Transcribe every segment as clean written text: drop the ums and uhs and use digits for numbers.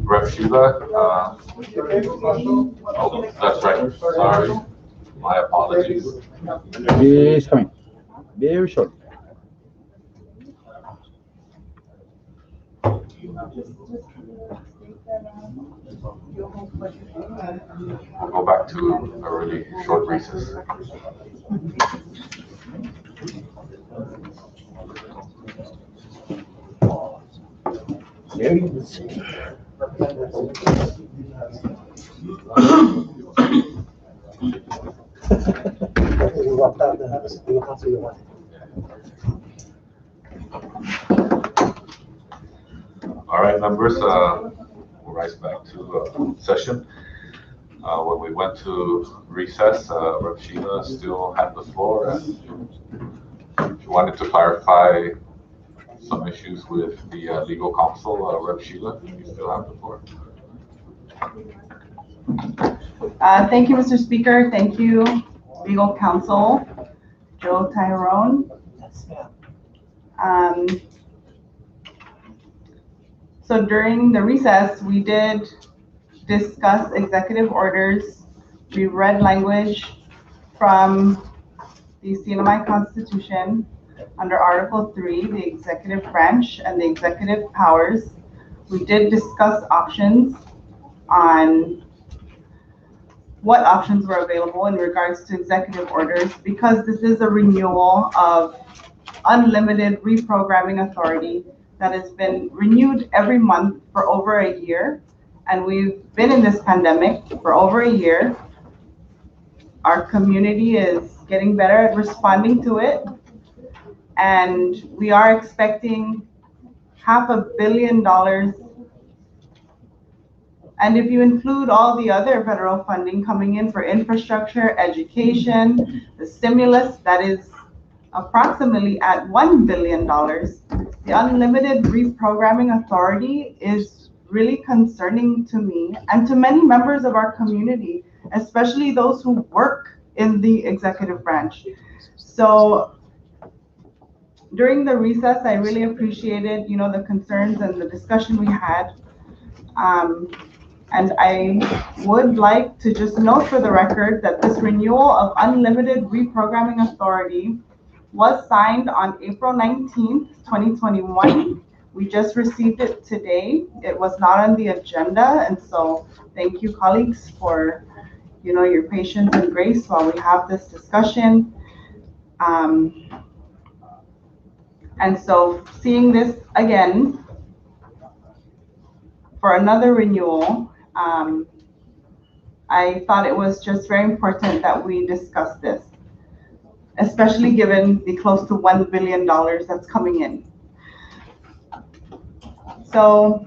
Rep Sheila, oh, that's right, sorry, my apologies. Please come in. Very short. We'll go back to a really short recess. All right, members, we'll rise back to session. When we went to recess, Rep Sheila still had the floor, and she wanted to clarify some issues with the legal counsel. Rep Sheila, you still have the floor. Thank you, Mr. Speaker. Thank you, legal counsel, Joe Tyrone. So during the recess, we did discuss executive orders. We read language from the CNMI Constitution under Article 3, the executive branch and the executive powers. We did discuss options on what options were available in regards to executive orders, because this is a renewal of unlimited reprogramming authority that has been renewed every month for over a year. And we've been in this pandemic for over a year. Our community is getting better at responding to it. And we are expecting $500 million. And if you include all the other federal funding coming in for infrastructure, education, the stimulus, that is approximately at $1 billion. The unlimited reprogramming authority is really concerning to me and to many members of our community, especially those who work in the executive branch. So during the recess, I really appreciated, the concerns and the discussion we had. And I would like to just note for the record that this renewal of unlimited reprogramming authority was signed on April 19th, 2021. We just received it today. It was not on the agenda. And so thank you, colleagues, for your patience and grace while we have this discussion. And so seeing this again for another renewal, I thought it was just very important that we discuss this, especially given the close to $1 billion that's coming in. So,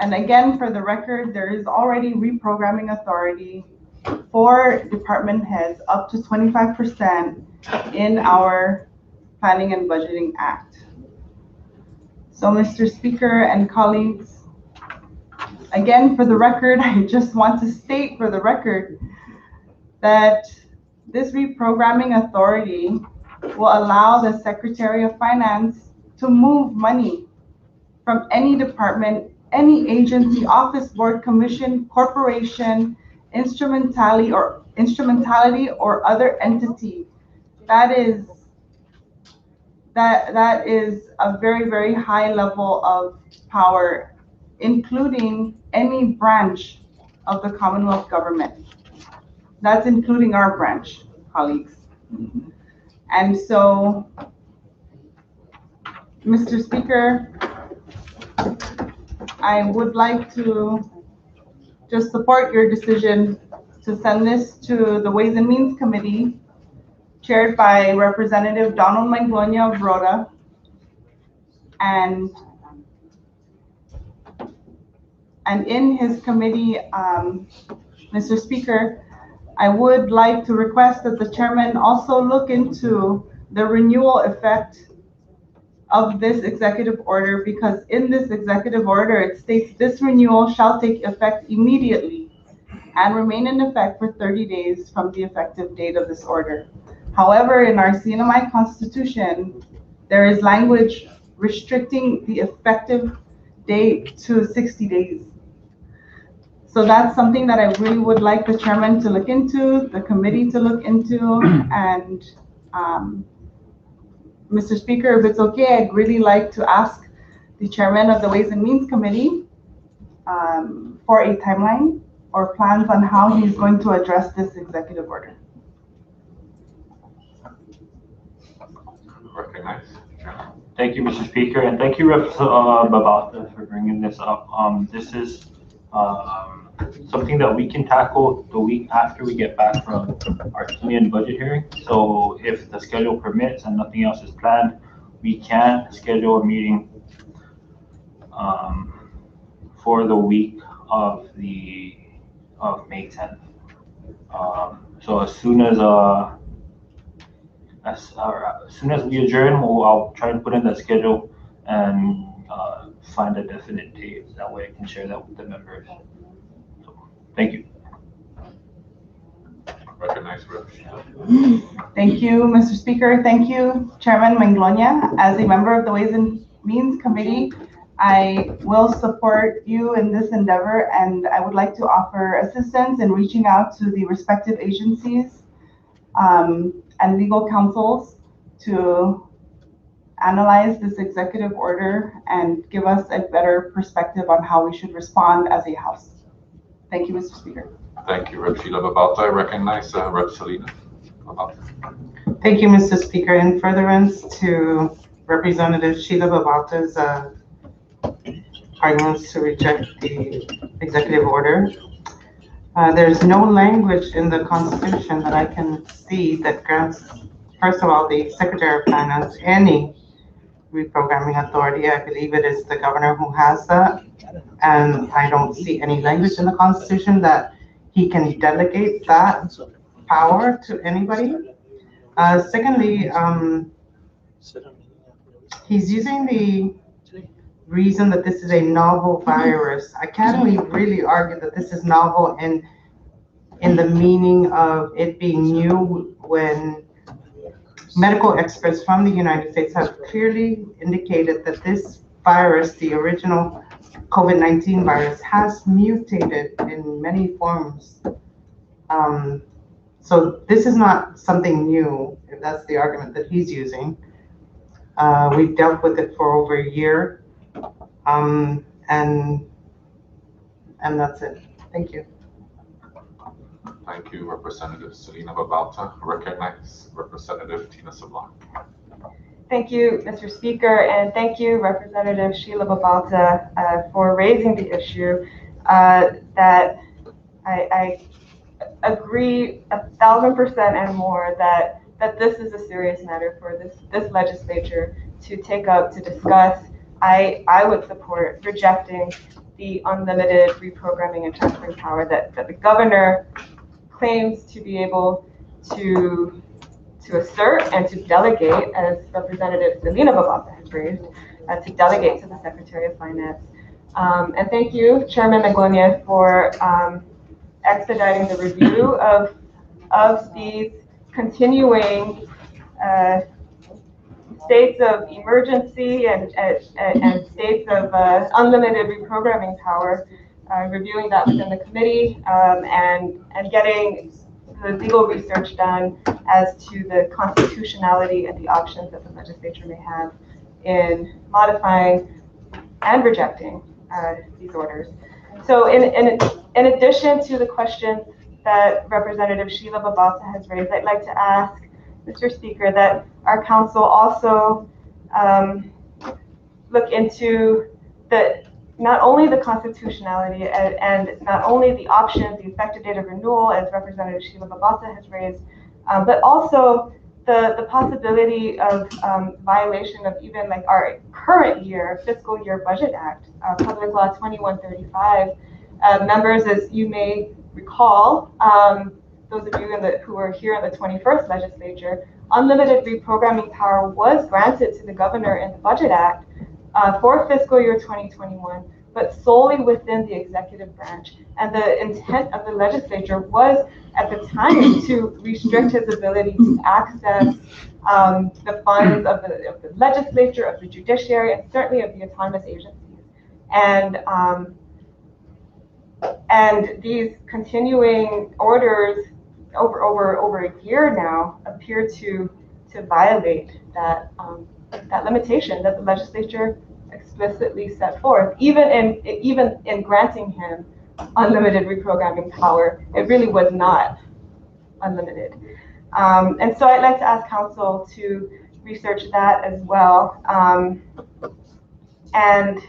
and again, for the record, there is already reprogramming authority for department heads up to 25% in our Planning and Budgeting Act. So, Mr. Speaker and colleagues, again, for the record, I just want to state for the record that this reprogramming authority will allow the Secretary of Finance to move money from any department, any agency, office, board, commission, corporation, instrumentality or other entity. That is a very, very high level of power, including any branch of the Commonwealth government. That's including our branch, colleagues. And so, Mr. Speaker, I would like to just support your decision to send this to the Ways and Means Committee, chaired by Representative Donald Maglonia of Rota. And in his committee, Mr. Speaker, I would like to request that the chairman also look into the renewal effect of this executive order, because in this executive order, it states this renewal shall take effect immediately and remain in effect for 30 days from the effective date of this order. However, in our CNMI Constitution, there is language restricting the effective date to 60 days. So that's something that I really would like the chairman to look into, the committee to look into, and Mr. Speaker, if it's okay, I'd really like to ask the chairman of the Ways and Means Committee for a timeline or plans on how he's going to address this executive order. Recognize. Thank you, Mr. Speaker, and thank you, Rep. Babauta, for bringing this up. This is something that we can tackle the week after we get back from our Chilean budget hearing. So if the schedule permits and nothing else is planned, we can schedule a meeting for the week of May 10th. So as soon as we adjourn, I'll try and put in that schedule and find a definite date. That way I can share that with the members. So, thank you. Recognize Rep. Thank you, Mr. Speaker. Thank you, Chairman Manglonia. As a member of the Ways and Means Committee, I will support you in this endeavor, and I would like to offer assistance in reaching out to the respective agencies and legal counsels to analyze this executive order and give us a better perspective on how we should respond as a House. Thank you, Mr. Speaker. Thank you, Rep. Sheila Babauta. I recognize Rep. Selena Babauta. Thank you, Mr. Speaker. In furtherance to Representative Sheila Babauta's arguments to reject the executive order, there's no language in the Constitution that I can see that grants, first of all, the Secretary of Finance any reprogramming authority. I believe it is the governor who has that, and I don't see any language in the Constitution that he can delegate that power to anybody. Secondly, he's using the reason that this is a novel virus. I can't really argue that this is novel in the meaning of it being new, when medical experts from the United States have clearly indicated that this virus, the original COVID-19 virus, has mutated in many forms. So this is not something new, if that's the argument that he's using. We've dealt with it for over a year. And that's it. Thank you. Thank you, Representative Selena Babauta. Recognize Representative Tina Sablan. Thank you, Mr. Speaker, and thank you, Representative Sheila Babauta, for raising the issue that I agree 1,000% and more that this is a serious matter for this legislature to take up, to discuss. I would support rejecting the unlimited reprogramming and transferring power that the governor claims to be able to assert and to delegate, as Representative Selena Babauta has raised, to delegate to the Secretary of Finance. And thank you, Chairman Manglonia, for expediting the review of these continuing states of emergency and states of unlimited reprogramming power, reviewing that within the committee, and getting the legal research done as to the constitutionality and the options that the legislature may have in modifying and rejecting these orders. So in addition to the questions that Representative Sheila Babauta has raised, I'd like to ask Mr. Speaker that our council also look into not only the constitutionality and not only the options, the effective date of renewal, as Representative Sheila Babauta has raised, but also the possibility of violation of even like our current year, fiscal year budget act, Public Law 2135. Members, as you may recall, those of you who were here in the 21st legislature, unlimited reprogramming power was granted to the governor in the Budget Act for fiscal year 2021, but solely within the executive branch. And the intent of the legislature was at the time to restrict his ability to access the funds of the legislature, of the judiciary, and certainly of the autonomous agencies. And these continuing orders over a year now appear to violate that limitation that the legislature explicitly set forth. Even in granting him unlimited reprogramming power, it really was not unlimited. And so I'd like to ask council to research that as well. And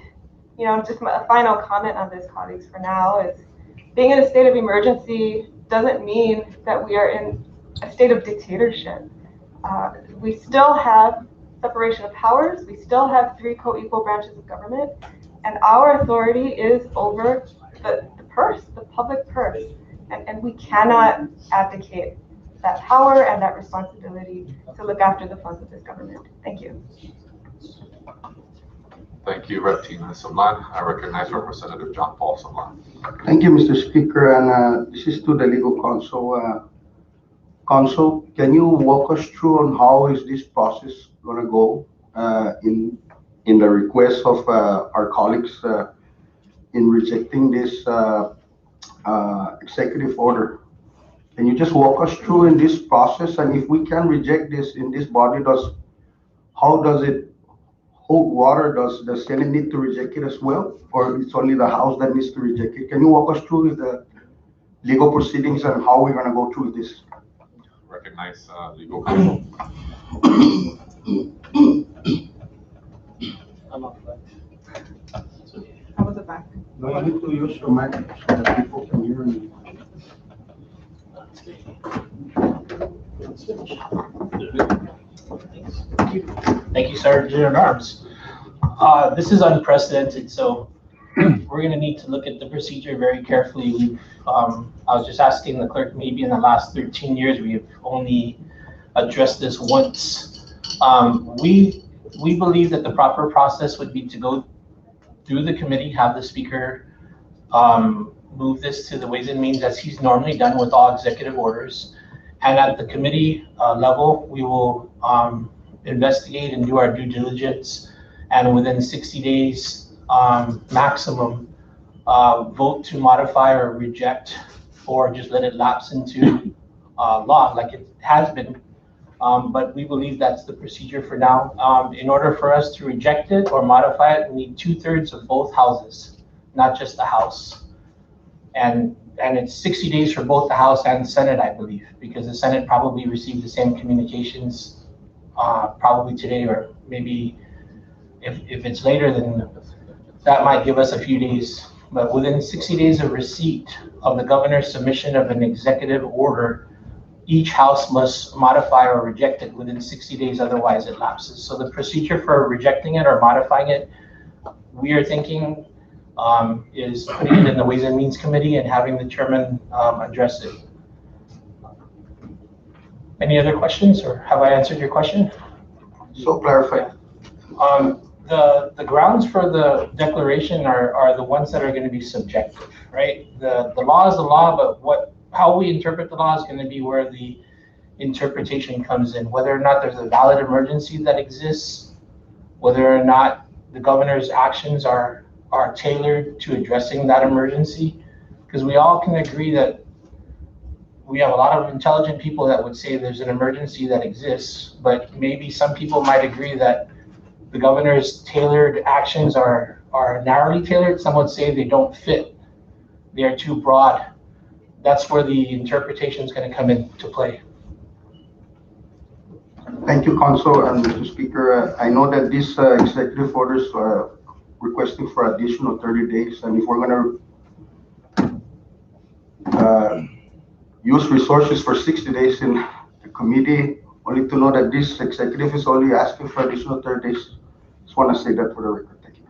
just a final comment on this, colleagues, for now is being in a state of emergency doesn't mean that we are in a state of dictatorship. We still have separation of powers. We still have 3 co-equal branches of government, and our authority is over the purse, the public purse, and we cannot abdicate that power and that responsibility to look after the funds of this government. Thank you. Thank you, Rep. Tina Sablan. I recognize Representative John Paul Sablan. Thank you, Mr. Speaker, and this is to the legal counsel. Counsel, can you walk us through on how is this process going to go in the request of our colleagues in rejecting this executive order? Can you just walk us through in this process, and if we can reject this in this body, how does it hold water? Does the Senate need to reject it as well, or it's only the House that needs to reject it? Can you walk us through the legal proceedings and how we're going to go through this? Recognize legal counsel. How was it back? No, you need to use your mic so that people can hear you. Thank you, Sergeant at Arms. This is unprecedented, so we're going to need to look at the procedure very carefully. I was just asking the clerk, maybe in the last 13 years, we have only addressed this once. We believe that the proper process would be to go through the committee, have the speaker move this to the Ways and Means as he's normally done with all executive orders. And at the committee level, we will investigate and do our due diligence. And within 60 days maximum, vote to modify or reject, or just let it lapse into law like it has been. But we believe that's the procedure for now. In order for us to reject it or modify it, we need 2/3 of both houses, not just the House. And it's 60 days for both the House and the Senate, I believe, because the Senate probably received the same communications probably today, or maybe if it's later, then that might give us a few days. But within 60 days of receipt of the governor's submission of an executive order, each House must modify or reject it within 60 days, otherwise it lapses. So the procedure for rejecting it or modifying it, we are thinking is putting it in the Ways and Means Committee and having the chairman address it. Any other questions, or have I answered your question? So clarified. The grounds for the declaration are the ones that are going to be subjective, right? The law is the law, but how we interpret the law is going to be where the interpretation comes in, whether or not there's a valid emergency that exists, whether or not the governor's actions are tailored to addressing that emergency. Because we all can agree that we have a lot of intelligent people that would say there's an emergency that exists, but maybe some people might agree that the governor's tailored actions are narrowly tailored. Some would say they don't fit. They are too broad. That's where the interpretation is going to come into play. Thank you, Counsel and Mr. Speaker. I know that these executive orders are requesting for additional 30 days, and if we're going to use resources for 60 days in the committee, only to know that this executive is only asking for additional 30 days. Just want to say that for the record. Thank you.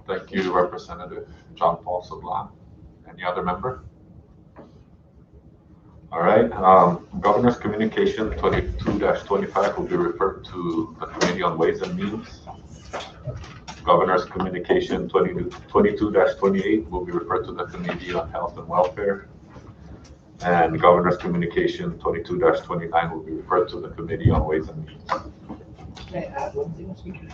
Thank you, Representative John Paul Sablan. Any other member? All right, Governor's Communication 22-25 will be referred to the Committee on Ways and Means. Governor's Communication 22-28 will be referred to the Committee on Health and Welfare. And Governor's Communication 22-29 will be referred to the Committee on Ways and Means. Can I add one thing, Speaker?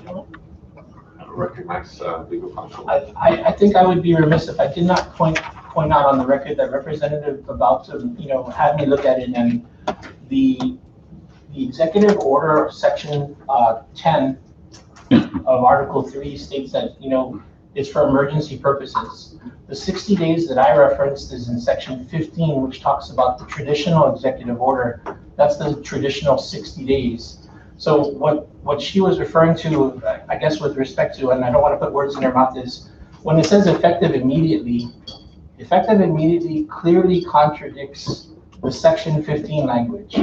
Recognize legal counsel. I think I would be remiss if I did not point out on the record that Representative Babalta, had me look at it, and the executive order section 10 of Article 3 states that, it's for emergency purposes. The 60 days that I referenced is in section 15, which talks about the traditional executive order. That's the traditional 60 days. So what she was referring to, I guess with respect to, and I don't want to put words in her mouth, is when it says effective immediately clearly contradicts the section 15 language.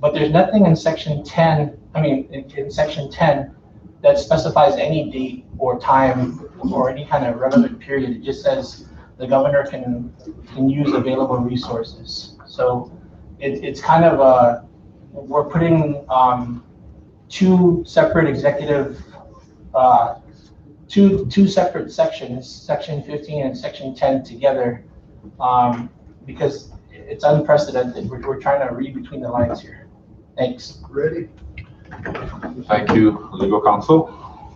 But there's nothing in section 10, in section 10 that specifies any date or time or any kind of relevant period. It just says the governor can use available resources. So it's kind of we're putting two separate executive, two separate sections, section 15 and section 10 together, because it's unprecedented. We're trying to read between the lines here. Thanks. Ready? Thank you, legal counsel.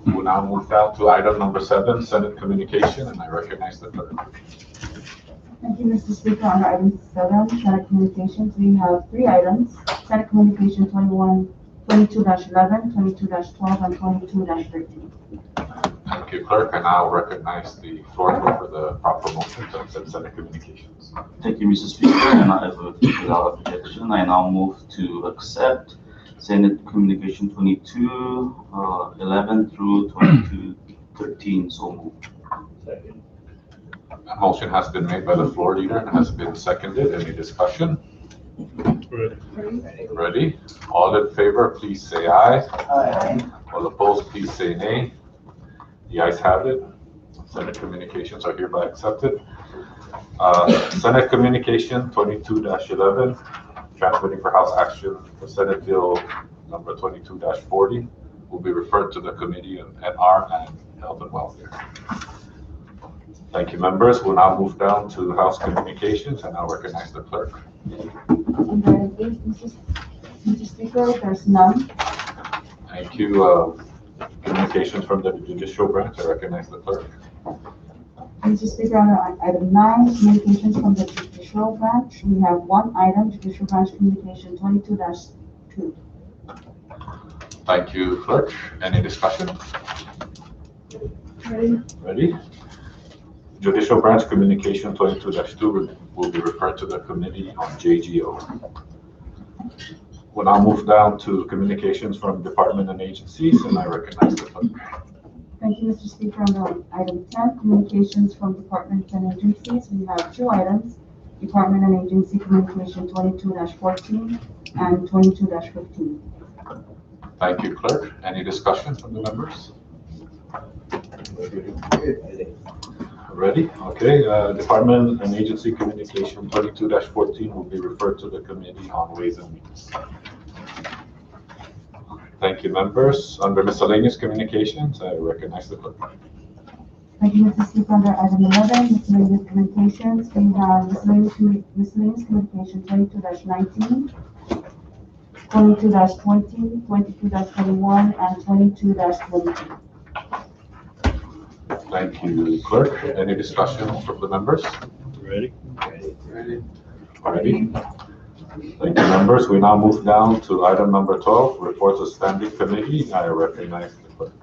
We'll now move down to item number 7, Senate communication, and I recognize the clerk. Thank you, Mr. Speaker. Under item 7, Senate communications, we have 3 items. Senate communication 22-11, 22-12, and 22-13. Thank you, clerk, and I'll recognize the floor for the proper motion to accept Senate communications. Thank you, Mr. Speaker, and I vote without objection. I now move to accept Senate Communication 22-11 through 22-13. So moved. Second. A motion has been made by the floor leader and has been seconded. Any discussion? Ready? All in favor, please say aye. Aye. All opposed, please say nay. The ayes have it. Senate communications are hereby accepted. Senate Communication 22-11, transmitting for House action for Senate Bill number 22-40, will be referred to the Committee on NR and Health and Welfare. Thank you, members. We'll now move down to House communications, and I'll recognize the clerk. Under item 8, Mr. Speaker, there's none. Thank you. Communications from the judicial branch. I recognize the clerk. Mr. Speaker, under item 9, communications from the judicial branch, we have 1 item, judicial branch communication 22-2. Thank you, clerk. Any discussion? Ready? Judicial branch communication 22-2 will be referred to the Committee on JGO. We'll now move down to communications from department and agencies, and I recognize the clerk. Thank you, Mr. Speaker. Under item 10, communications from departments and agencies, we have 2 items, department and agency communication 22-14 and 22-15. Thank you, clerk. Any discussion from the members? Ready? Okay. Department and agency communication 22-14 will be referred to the Committee on Ways and Means. Thank you, members. Under miscellaneous communications, I recognize the clerk. Thank you, Mr. Speaker. Under item 11, miscellaneous communications, we have miscellaneous communication 22-19, 22-20, 22-21, and 22-22. Thank you, clerk. Any discussion from the members? Ready? Ready? Thank you, members. We now move down to item number 12, reports of standing committee. I recognize the clerk.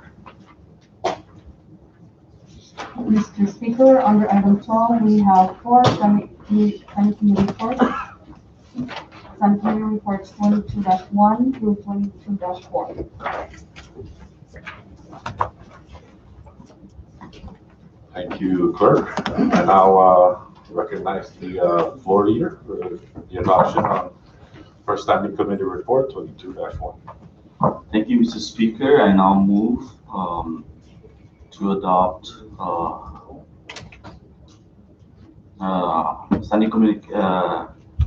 Mr. Speaker, under item 12, we have 4 Senate committee reports. Senate committee reports 22-1 through 22-4. Thank you, clerk. I now recognize the floor leader for the adoption on first standing committee report 22-1. Thank you, Mr. Speaker. I now move to adopt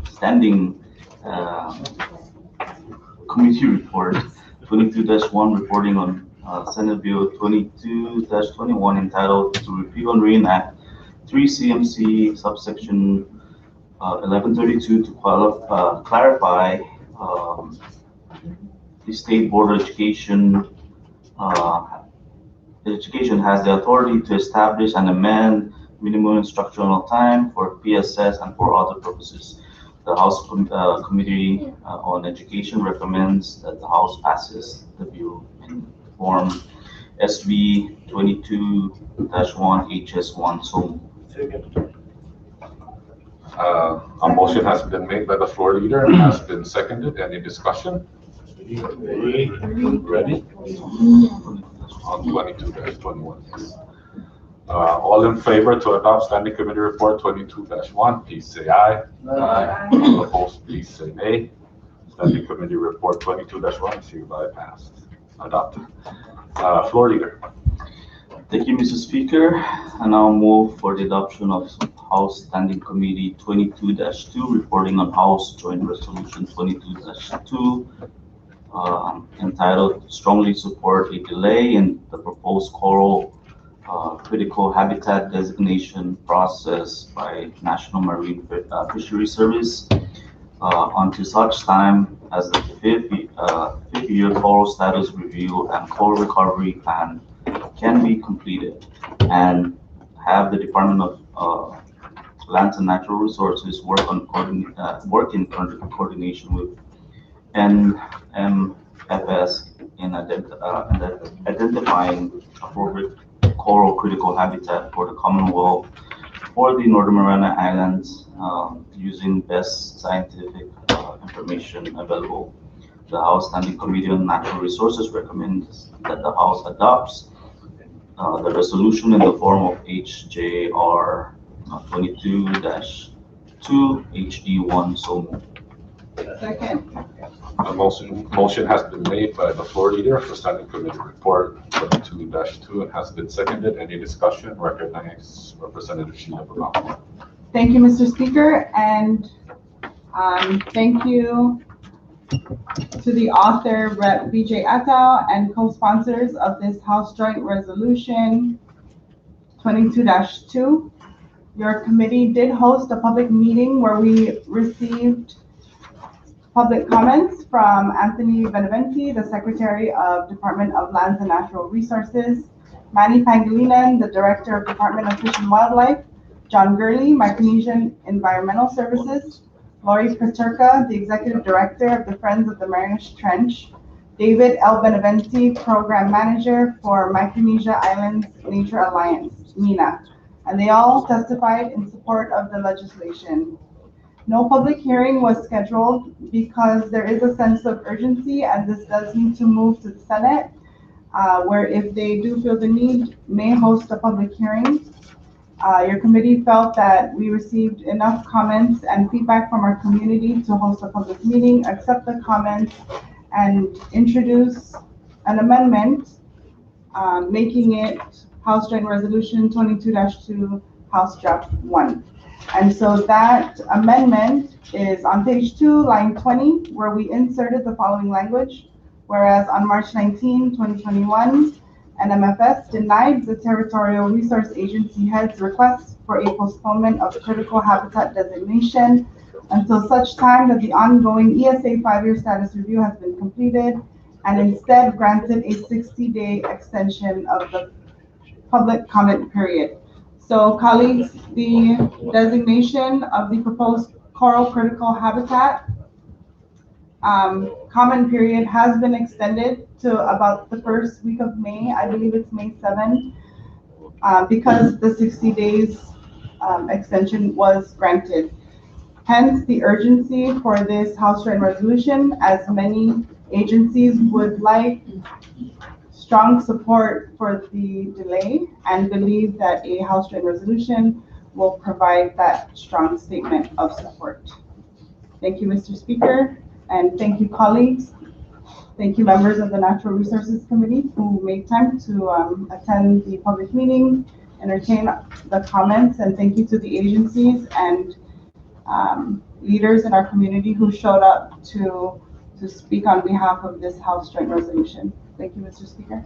standing committee report 22-1, reporting on Senate Bill 22-21, entitled to repeal and reenact 3 CMC subsection 1132 to clarify the State Board of Education Education has the authority to establish and amend minimum instructional time for PSS and for other purposes. The House Committee on Education recommends that the House passes the bill in form SB 22-1 HS1. So A motion has been made by the floor leader and has been seconded. Any discussion? Ready? On 22-21. All in favor to adopt Standing Committee Report 22-1, please say aye. Aye. All opposed, please say nay. Standing Committee Report 22-1 is hereby passed, adopted. Floor leader. thank you, Mr. Speaker. I now move for the adoption of House Standing Committee 22-2, reporting on House Joint Resolution 22-2, entitled Strongly Support a Delay in the Proposed Coral Critical Habitat Designation Process by National Marine Fisheries Service until such time as the fifth year coral status review and coral recovery plan can be completed, and have the Department of Lands and Natural Resources work in coordination with NMFS in identifying appropriate coral critical habitat for the Commonwealth for the Northern Mariana Islands using best scientific information available. The House Standing Committee on Natural Resources recommends that the House adopts the resolution in the form of HJR 22-2 HD1. So moved. Second. A motion has been made by the floor leader for Standing Committee Report 22-2 and has been seconded. Any discussion? Recognize Representative Sheila Bernal. Thank you, Mr. Speaker, and thank you to the author, Rep. BJ Attal, and co-sponsors of this House Joint Resolution 22-2. Your committee did host a public meeting where we received public comments from Anthony Beneventi, the Secretary of Department of Lands and Natural Resources, Manny Pangilinan, the Director of Department of Fish and Wildlife, John Gurley, Micronesian Environmental Services, Lori Paterka, the Executive Director of the Friends of the Marianas Trench, David L. Beneventi, Program Manager for Micronesia Islands Nature Alliance, MENA, and they all testified in support of the legislation. No public hearing was scheduled because there is a sense of urgency, and this does need to move to the Senate, where if they do feel the need, may host a public hearing. Your committee felt that we received enough comments and feedback from our community to host a public meeting, accept the comments, and introduce an amendment, making it House Joint Resolution 22-2, House Draft 1. And so that amendment is on page 2, line 20, where we inserted the following language. Whereas on March 19, 2021, NMFS denied the Territorial Resource Agency head's request for a postponement of critical habitat designation until such time that the ongoing ESA 5-year status review has been completed, and instead granted a 60-day extension of the public comment period. So colleagues, the designation of the proposed coral critical habitat comment period has been extended to about the first week of May. I believe it's May 7th, because the 60 days extension was granted. Hence the urgency for this House Joint Resolution, as many agencies would like strong support for the delay and believe that a House Joint Resolution will provide that strong statement of support. Thank you, Mr. Speaker, and thank you, colleagues. Thank you, members of the Natural Resources Committee who made time to attend the public meeting, entertain the comments, and thank you to the agencies and leaders in our community who showed up to speak on behalf of this House Joint Resolution. Thank you, Mr. Speaker.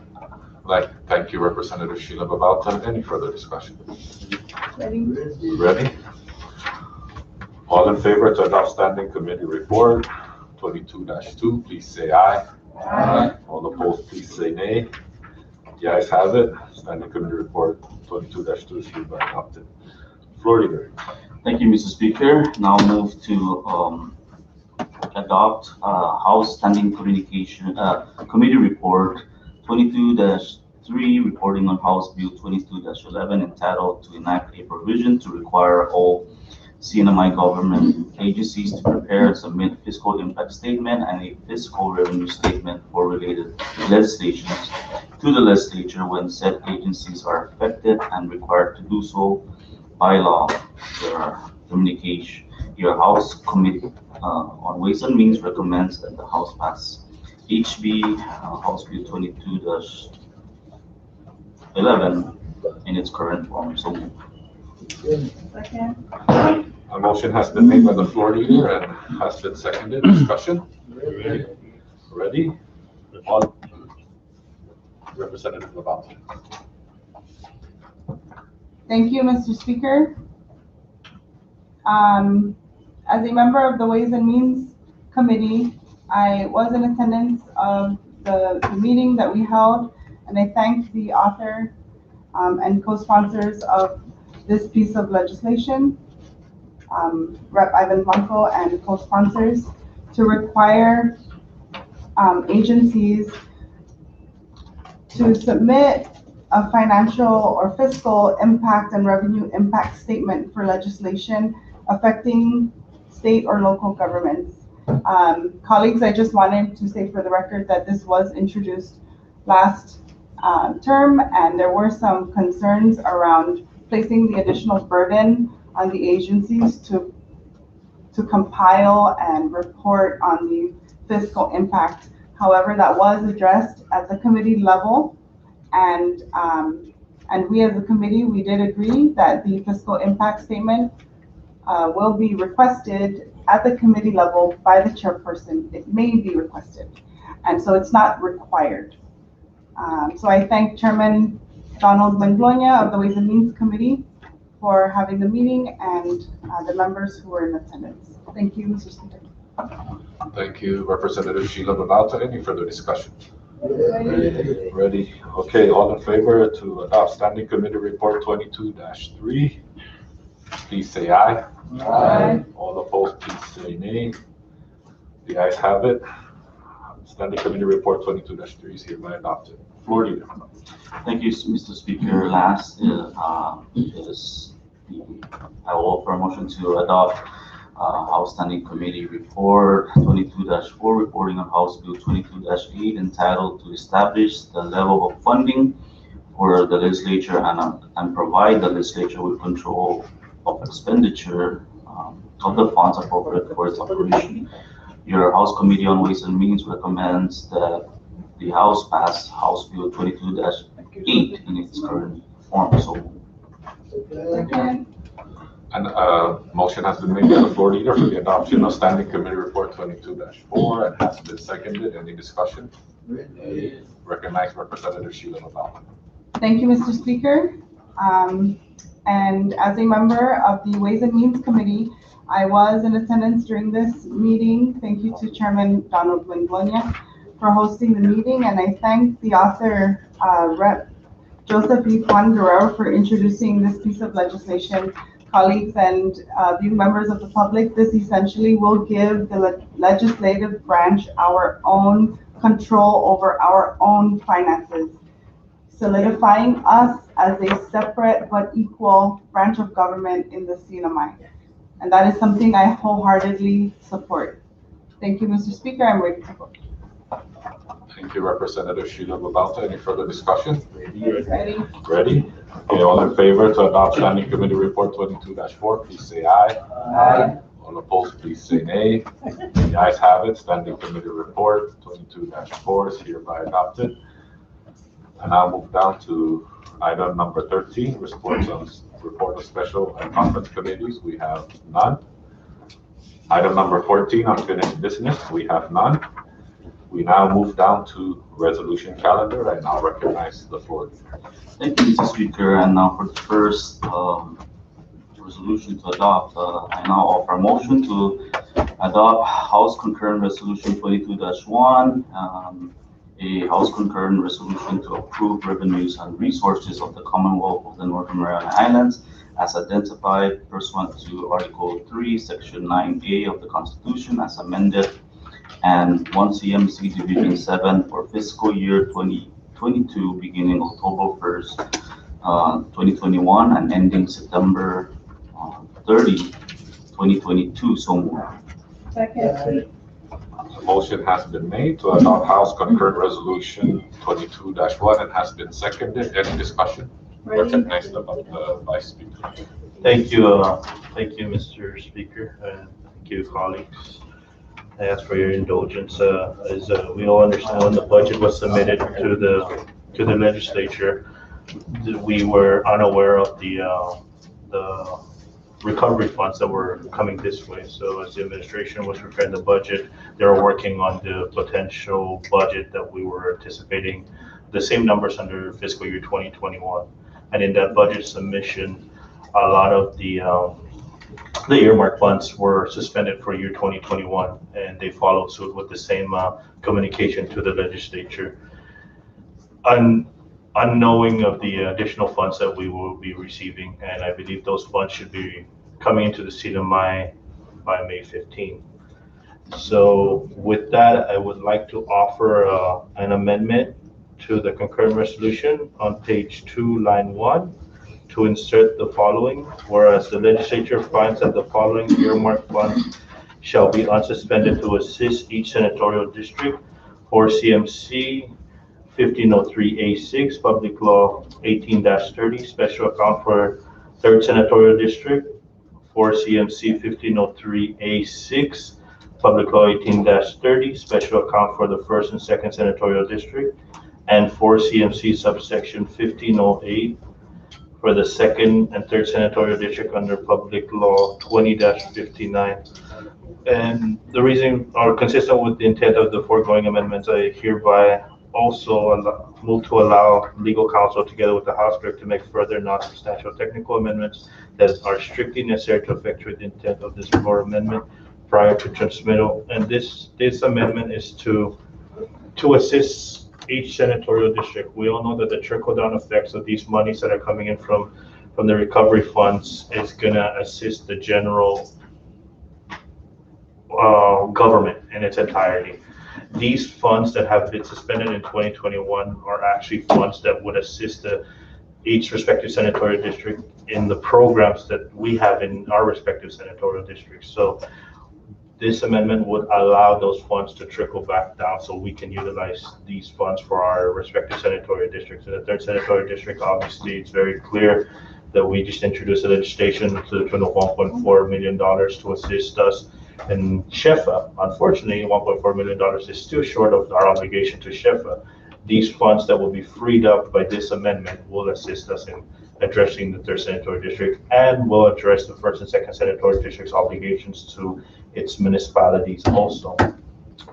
Thank you, Representative Sheila Babalta. Any further discussion? Ready? Ready? All in favor to adopt Standing Committee Report 22-2, please say aye. Aye. All opposed, please say nay. The ayes have it. Standing Committee Report 22-2 is hereby adopted. Floor leader. Thank you, Mr. Speaker. Now move to adopt House Standing Committee Report 22-3, reporting on House Bill 22-11, entitled to enact a provision to require all CNMI government agencies to prepare and submit fiscal impact statement and a fiscal revenue statement for related legislations to the legislature when said agencies are affected and required to do so by law. Your House Committee on Ways and Means recommends that the House pass HB House Bill 22-11 in its current form. So Second. A motion has been made by the floor leader and has been seconded. Discussion? Ready? All. Representative Lavalle. Thank you, Mr. Speaker. As a member of the Ways and Means Committee, I was in attendance of the meeting that we held, and I thank the author and co-sponsors of this piece of legislation, Rep. Ivan Blanco and co-sponsors, to require agencies to submit a financial or fiscal impact and revenue impact statement for legislation affecting state or local governments. Colleagues, I just wanted to say for the record that this was introduced last term, and there were some concerns around placing the additional burden on the agencies to compile and report on the fiscal impact. However, that was addressed at the committee level, and we as a committee, we did agree that the fiscal impact statement will be requested at the committee level by the chairperson. It may be requested, and so it's not required. So I thank Chairman Donald Manglonia of the Ways and Means Committee for having the meeting and the members who were in attendance. Thank you, Mr. Speaker. Thank you, Representative Sheila Babalta. Any further discussion? Ready? Okay, all in favor to adopt Standing Committee Report 22-3, please say aye. Aye. All opposed, please say nay. The ayes have it. Standing Committee Report 22-3 is hereby adopted. Floor leader. thank you, Mr. Speaker. Last is I will offer a motion to adopt House Standing Committee Report 22-4, reporting on House Bill 22-8, entitled to establish the level of funding for the legislature and provide the legislature with control of expenditure of the funds appropriate for its operation. Your House Committee on Ways and Means recommends that the House pass House Bill 22-8 in its current form. So, Second. And motion has been made by the floor leader for the adoption of Standing Committee Report 22-4 and has been seconded. Any discussion? Recognize Representative Sheila Babalta. Thank you, Mr. Speaker. And as a member of the Ways and Means Committee, I was in attendance during this meeting. Thank you to Chairman Donald Manglonia for hosting the meeting, and I thank the author, Rep. Joseph E. Juan Guerrero, for introducing this piece of legislation. Colleagues and viewing members of the public, this essentially will give the legislative branch our own control over our own finances, solidifying us as a separate but equal branch of government in the CNMI. And that is something I wholeheartedly support. Thank you, Mr. Speaker. I'm ready to vote. Thank you, Representative Sheila Babalta. Any further discussion? Ready? Ready? Okay, all in favor to adopt Standing Committee Report 22-4, please say aye. Aye. All opposed, please say nay. The ayes have it. Standing Committee Report 22-4 is hereby adopted. And now move down to item number 13, report of special and conference committees. We have none. Item number 14, unfinished business. We have none. We now move down to resolution calendar. I now recognize the floor. thank you, Mr. Speaker. And now for the first resolution to adopt, I now offer a motion to adopt House Concurrent Resolution 22-1, a House concurrent resolution to approve revenues and resources of the Commonwealth of the Northern Mariana Islands as identified pursuant to Article 3, Section 9A of the Constitution as amended, and 1 CMC Division 7 for fiscal year 2022 beginning October 1st, 2021 and ending September 30, 2022. So moved. Second. The motion has been made to adopt House Concurrent Resolution 22-1 and has been seconded. Any discussion? Recognized about the Vice Speaker. Thank you, Mr. Speaker, and thank you, colleagues. I ask for your indulgence. As we all understand, when the budget was submitted to the legislature, we were unaware of the recovery funds that were coming this way. So as the administration was preparing the budget, they were working on the potential budget that we were anticipating, the same numbers under fiscal year 2021. And in that budget submission, a lot of the earmark funds were suspended for year 2021, and they followed suit with the same communication to the legislature. Unknowing of the additional funds that we will be receiving, and I believe those funds should be coming into the CNMI by May 15. So with that, I would like to offer an amendment to the concurrent resolution on page 2, line 1, to insert the following: whereas the legislature finds that the following earmark funds shall be unsuspended to assist each senatorial district for CMC 1503A6, Public Law 18-30, Special Account for 3rd Senatorial District, for CMC 1503A6, Public Law 18-30, Special Account for the 1st and 2nd Senatorial District, and for CMC subsection 1508 for the 2nd and 3rd Senatorial District under Public Law 20-59. And the reason, or consistent with the intent of the foregoing amendments, I hereby also move to allow legal counsel together with the House Clerk to make further non-substantial technical amendments that are strictly necessary to effectuate the intent of this floor amendment prior to transmittal. And this amendment is to assist each senatorial district. We all know that the trickle-down effects of these monies that are coming in from the recovery funds is gonna assist the general government in its entirety. These funds that have been suspended in 2021 are actually funds that would assist each respective senatorial district in the programs that we have in our respective senatorial districts. So this amendment would allow those funds to trickle back down so we can utilize these funds for our respective senatorial districts. In the 3rd Senatorial District, obviously, it's very clear that we just introduced a legislation to the tune of $1.4 million to assist us in SHEFA. Unfortunately, $1.4 million is still short of our obligation to SHEFA. These funds that will be freed up by this amendment will assist us in addressing the 3rd Senatorial District and will address the 1st and 2nd Senatorial District's obligations to its municipalities also.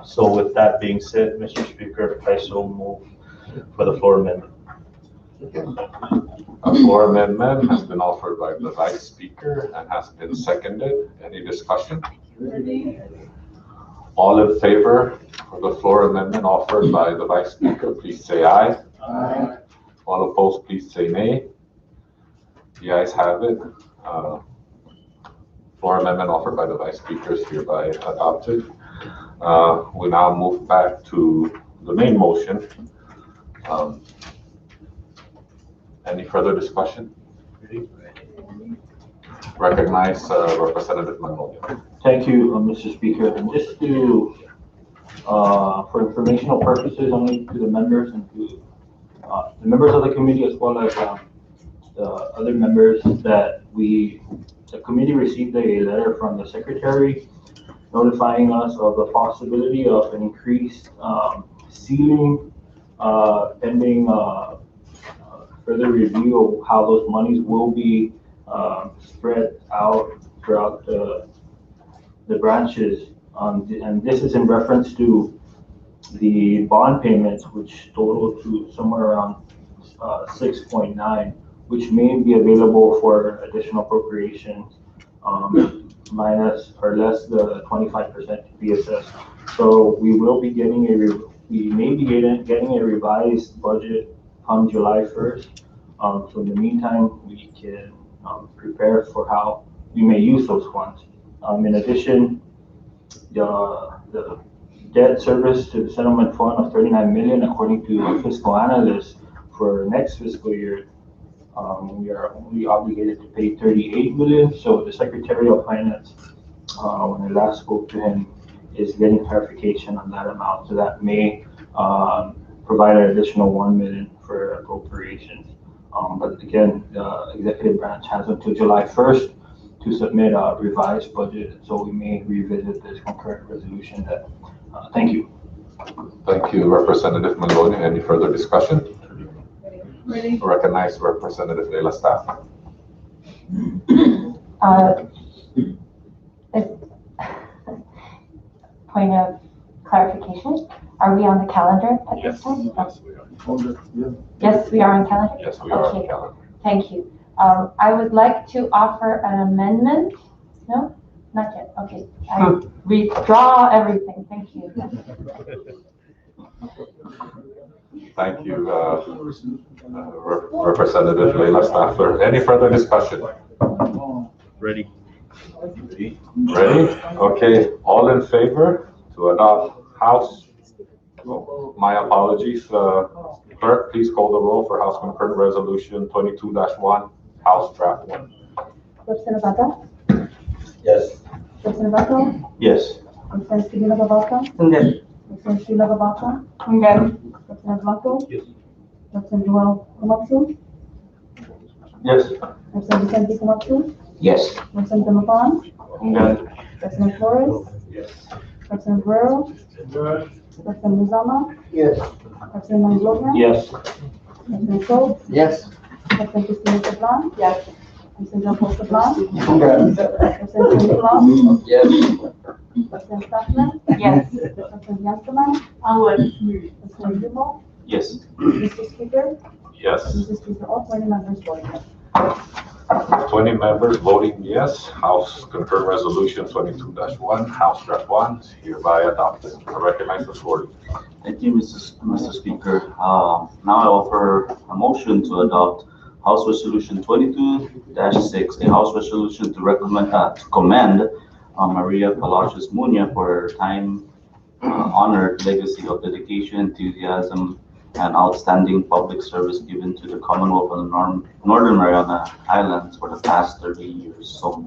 So with that being said, Mr. Speaker, I so move for the floor amendment. A floor amendment has been offered by the Vice Speaker and has been seconded. Any discussion? All in favor of the floor amendment offered by the Vice Speaker, please say aye. Aye. All opposed, please say nay. The ayes have it. Floor amendment offered by the Vice Speaker is hereby adopted. We now move back to the main motion. Any further discussion? Recognize Representative Magnolia. Thank you, Mr. Speaker. And just to, for informational purposes only to the members and to the members of the committee as well as the other members, that the committee received a letter from the Secretary notifying us of the possibility of an increased ceiling pending further review of how those monies will be spread out throughout the branches. And this is in reference to the bond payments, which total to somewhere around 6.9, which may be available for additional appropriations, minus or less the 25% to be assessed. So we will be getting we may be getting a revised budget on July 1st. So in the meantime, we can prepare for how we may use those funds. In addition, the debt service to the settlement fund of 39 million, according to our fiscal analyst, for next fiscal year, we are only obligated to pay 38 million. So the Secretary of Finance, when I last spoke to him, is getting clarification on that amount. So that may provide an additional 1 million for appropriations. But again, the executive branch has until July 1st to submit a revised budget. So we may revisit this concurrent resolution. Thank you. Thank you, Representative Maloney. Any further discussion? Ready? Recognize Representative Leila Staff. Point of clarification, are we on the calendar at Yes. this time? Yes, we are. Yes, we are on calendar? Yes, we are on Okay. calendar. Thank you. I would like to offer an amendment. No, not yet. Okay. I withdraw everything. Thank you. Thank you, Representative Leila Staffler. Any further discussion? Ready. Ready? Okay, all in favor to adopt House? My apologies, clerk, please call the roll for House Concurrent Resolution 22-1, House Draft 1. Representative Bata? Yes. Representative Bato? Yes. Representative Sheila Babauta? Good. Representative Sheila Babauta? I'm good. Representative Bato? Yes. Representative Joel Komatsu? Yes. Representative Vicente Komatsu? Yes. Representative Mafan? I'm good. Representative Flores? Yes. Representative Guerrero? Representative Zama? Yes. Representative Manglona? Yes. Representative Schultz? Yes. Representative Cristina Sablan? Yes. Representative Paul Sablan? Okay. Representative Nicolas? Yes. Representative Staffner? Yes. Representative Yankelman? Representative Duvall? Yes. Mr. Speaker? Yes, Mr. Speaker, all 20 members voting yes. 20 members voting yes. House Concurrent Resolution 22-1, House Draft 1 is hereby adopted. I recognize the floor. Thank you, Mr. Speaker. Now I offer a motion to adopt House Resolution 22-6, a House resolution to recommend, to commend Maria Palacios Muña for her time honored legacy of dedication, enthusiasm, and outstanding public service given to the Commonwealth of the Northern Mariana Islands for the past 30 years. So,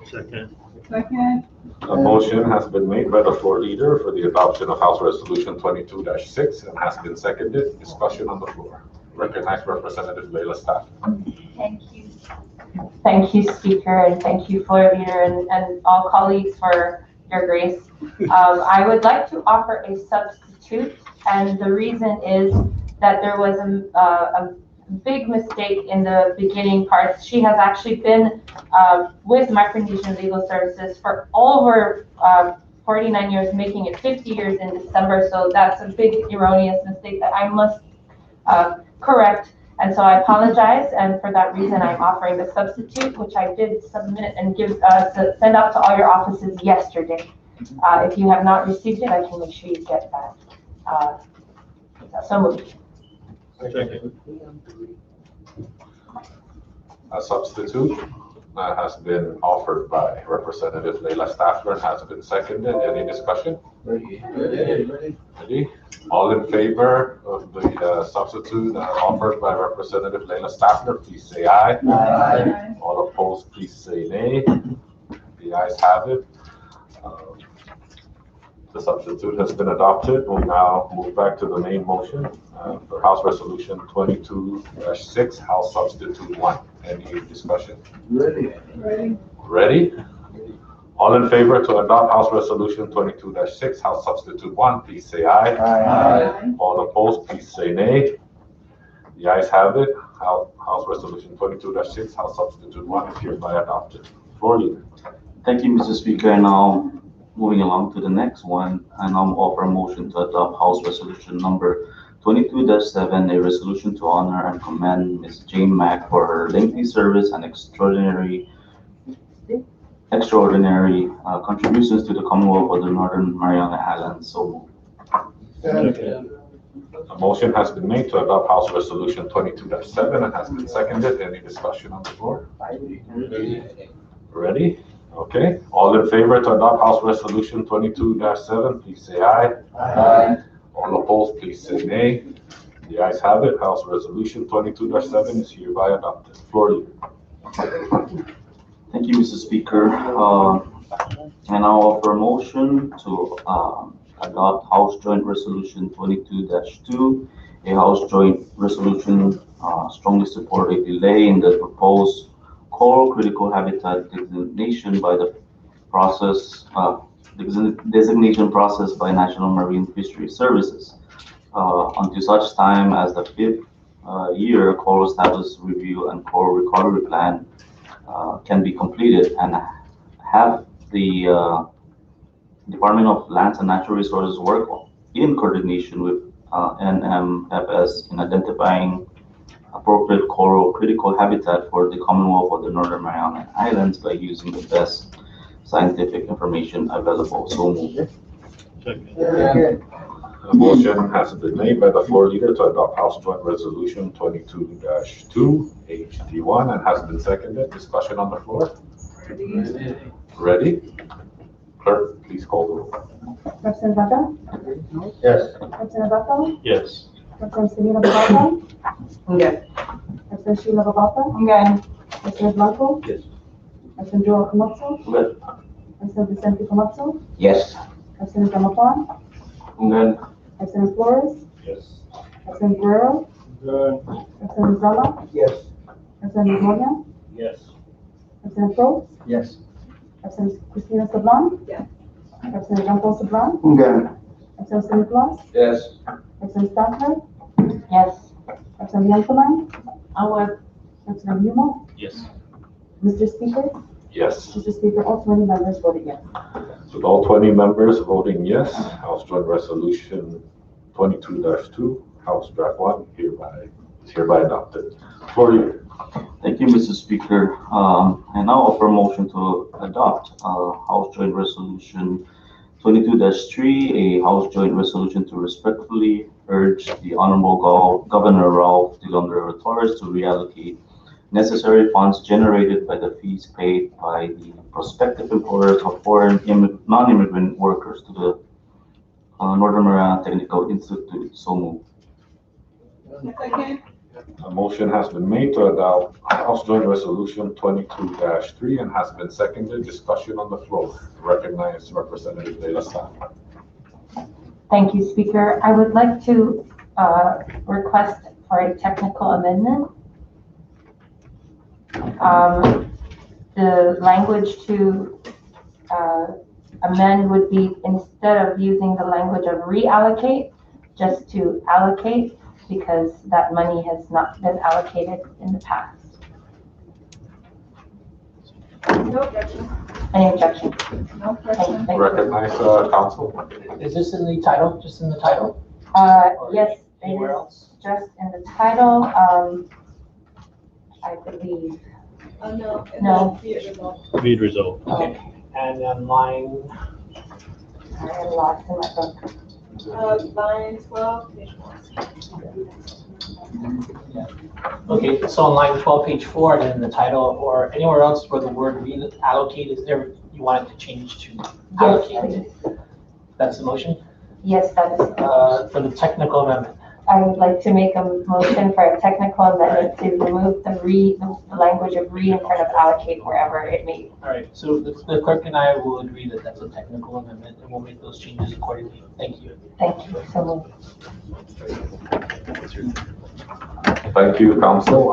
Second. Second. A motion has been made by the floor leader for the adoption of House Resolution 22-6 and has been seconded. Discussion on the floor. Recognize Representative Leila Staff. Thank you. Thank you, Speaker, and thank you, floor leader, and all colleagues for your grace. I would like to offer a substitute, and the reason is that there was a big mistake in the beginning parts. She has actually been with Micronesian Legal Services for over 49 years, making it 50 years in December. So that's a big erroneous mistake that I must correct. And so I apologize, and for that reason, I'm offering the substitute, which I did submit and send out to all your offices yesterday. If you have not received it, I can make sure you get that. So moved. Second. A substitute has been offered by Representative Leila Staffler and has been seconded. Any discussion? Ready? All in favor of the substitute offered by Representative Leila Staffler, please say aye. Aye. All opposed, please say nay. The ayes have it. The substitute has been adopted. We'll now move back to the main motion for House Resolution 22-6, House Substitute 1. Any discussion? Ready. Ready? All in favor to adopt House Resolution 22-6, House Substitute 1, please say aye. Aye. All opposed, please say nay. The ayes have it. House Resolution 22-6, House Substitute 1 is hereby adopted. Floor leader. thank you, Mr. Speaker. And now moving along to the next one, and I'll offer a motion to adopt House Resolution number 22-7, a resolution to honor and commend Ms. Jane Mack for her lengthy service and extraordinary contributions to the Commonwealth of the Northern Mariana Islands. So, A motion has been made to adopt House Resolution 22-7 and has been seconded. Any discussion on the floor? Ready? Okay. All in favor to adopt House Resolution 22-7, please say aye. Aye. All opposed, please say nay. The ayes have it. House Resolution 22-7 is hereby adopted. Floor leader. Thank you, Mr. Speaker. And I'll offer a motion to adopt House Joint Resolution 22-2, a House Joint Resolution strongly support a delay in the proposed coral critical habitat designation by the designation process by National Marine Fisheries Services until such time as the 5th year coral status review and coral recovery plan can be completed, and have the Department of Lands and Natural Resources work in coordination with NMFS in identifying appropriate coral critical habitat for the Commonwealth of the Northern Mariana Islands by using the best scientific information available. So moved. A motion has been made by the floor leader to adopt House Joint Resolution 22-2, HD1, and has been seconded. Discussion on the floor? Ready? Clerk, please call the roll. Representative Vega? Yes. Representative Beto? Yes. Representative Selena Babalta? Yes. Representative Sheila Babalta? Again. Representative Blanco? Yes. Representative Joel Camacho? Good. Representative Vicente Camacho? Yes. Representative Damapan? Good. Representative Flores? Yes. Representative Guerrero? Representative Zala? Yes. Representative Moya? Yes. Representative Probst? Yes. Representative Cristina Sablan? Yes. Representative Jean Paul Sablan? Again. Representative San Nicolas? Yes. Representative Stafford? Yes. Representative Yankoman? Our Representative Newman? Yes. Mr. Speaker? Yes. Mr. Speaker, all 20 members voted yes. With all 20 members voting yes, House Joint Resolution 22-2, House Draft 1 is hereby adopted. Floor leader. Thank you, Mr. Speaker. And now offer a motion to adopt House Joint Resolution 22-3, a House Joint Resolution to respectfully urge the Honorable Governor Ralph Delondre Torres to reallocate necessary funds generated by the fees paid by the prospective employers of foreign non-immigrant workers to the Northern Mariana Technical Institute. So moved. A motion has been made to adopt House Joint Resolution 22-3 and has been seconded. Discussion on the floor. Recognize Representative De La Sala. Thank you, Speaker. I would like to request for a technical amendment. The language to amend would be, instead of using the language of reallocate, just to allocate, because that money has not been allocated in the past. No objection. Any objection? No objection. Thank you. Recognize Council. Is this in the title, just in the title? Yes, it Anywhere is else? just in the title, I believe. No. No. Be it resolved. Read result. Okay. And then line, I am lost in my book. Line 12, page 1. okay, so on line 12, page 4, and then the title, or anywhere else where the word reallocate is there, you want it to change to Yes, allocate? please. That's the motion? Yes, that is. For the technical amendment. I would like to make a motion for a technical amendment to remove the language of re in front of allocate wherever it may. All right, so the clerk and I will agree that that's a technical amendment, and we'll make those changes accordingly. Thank you. Thank you so much. Thank you, Council.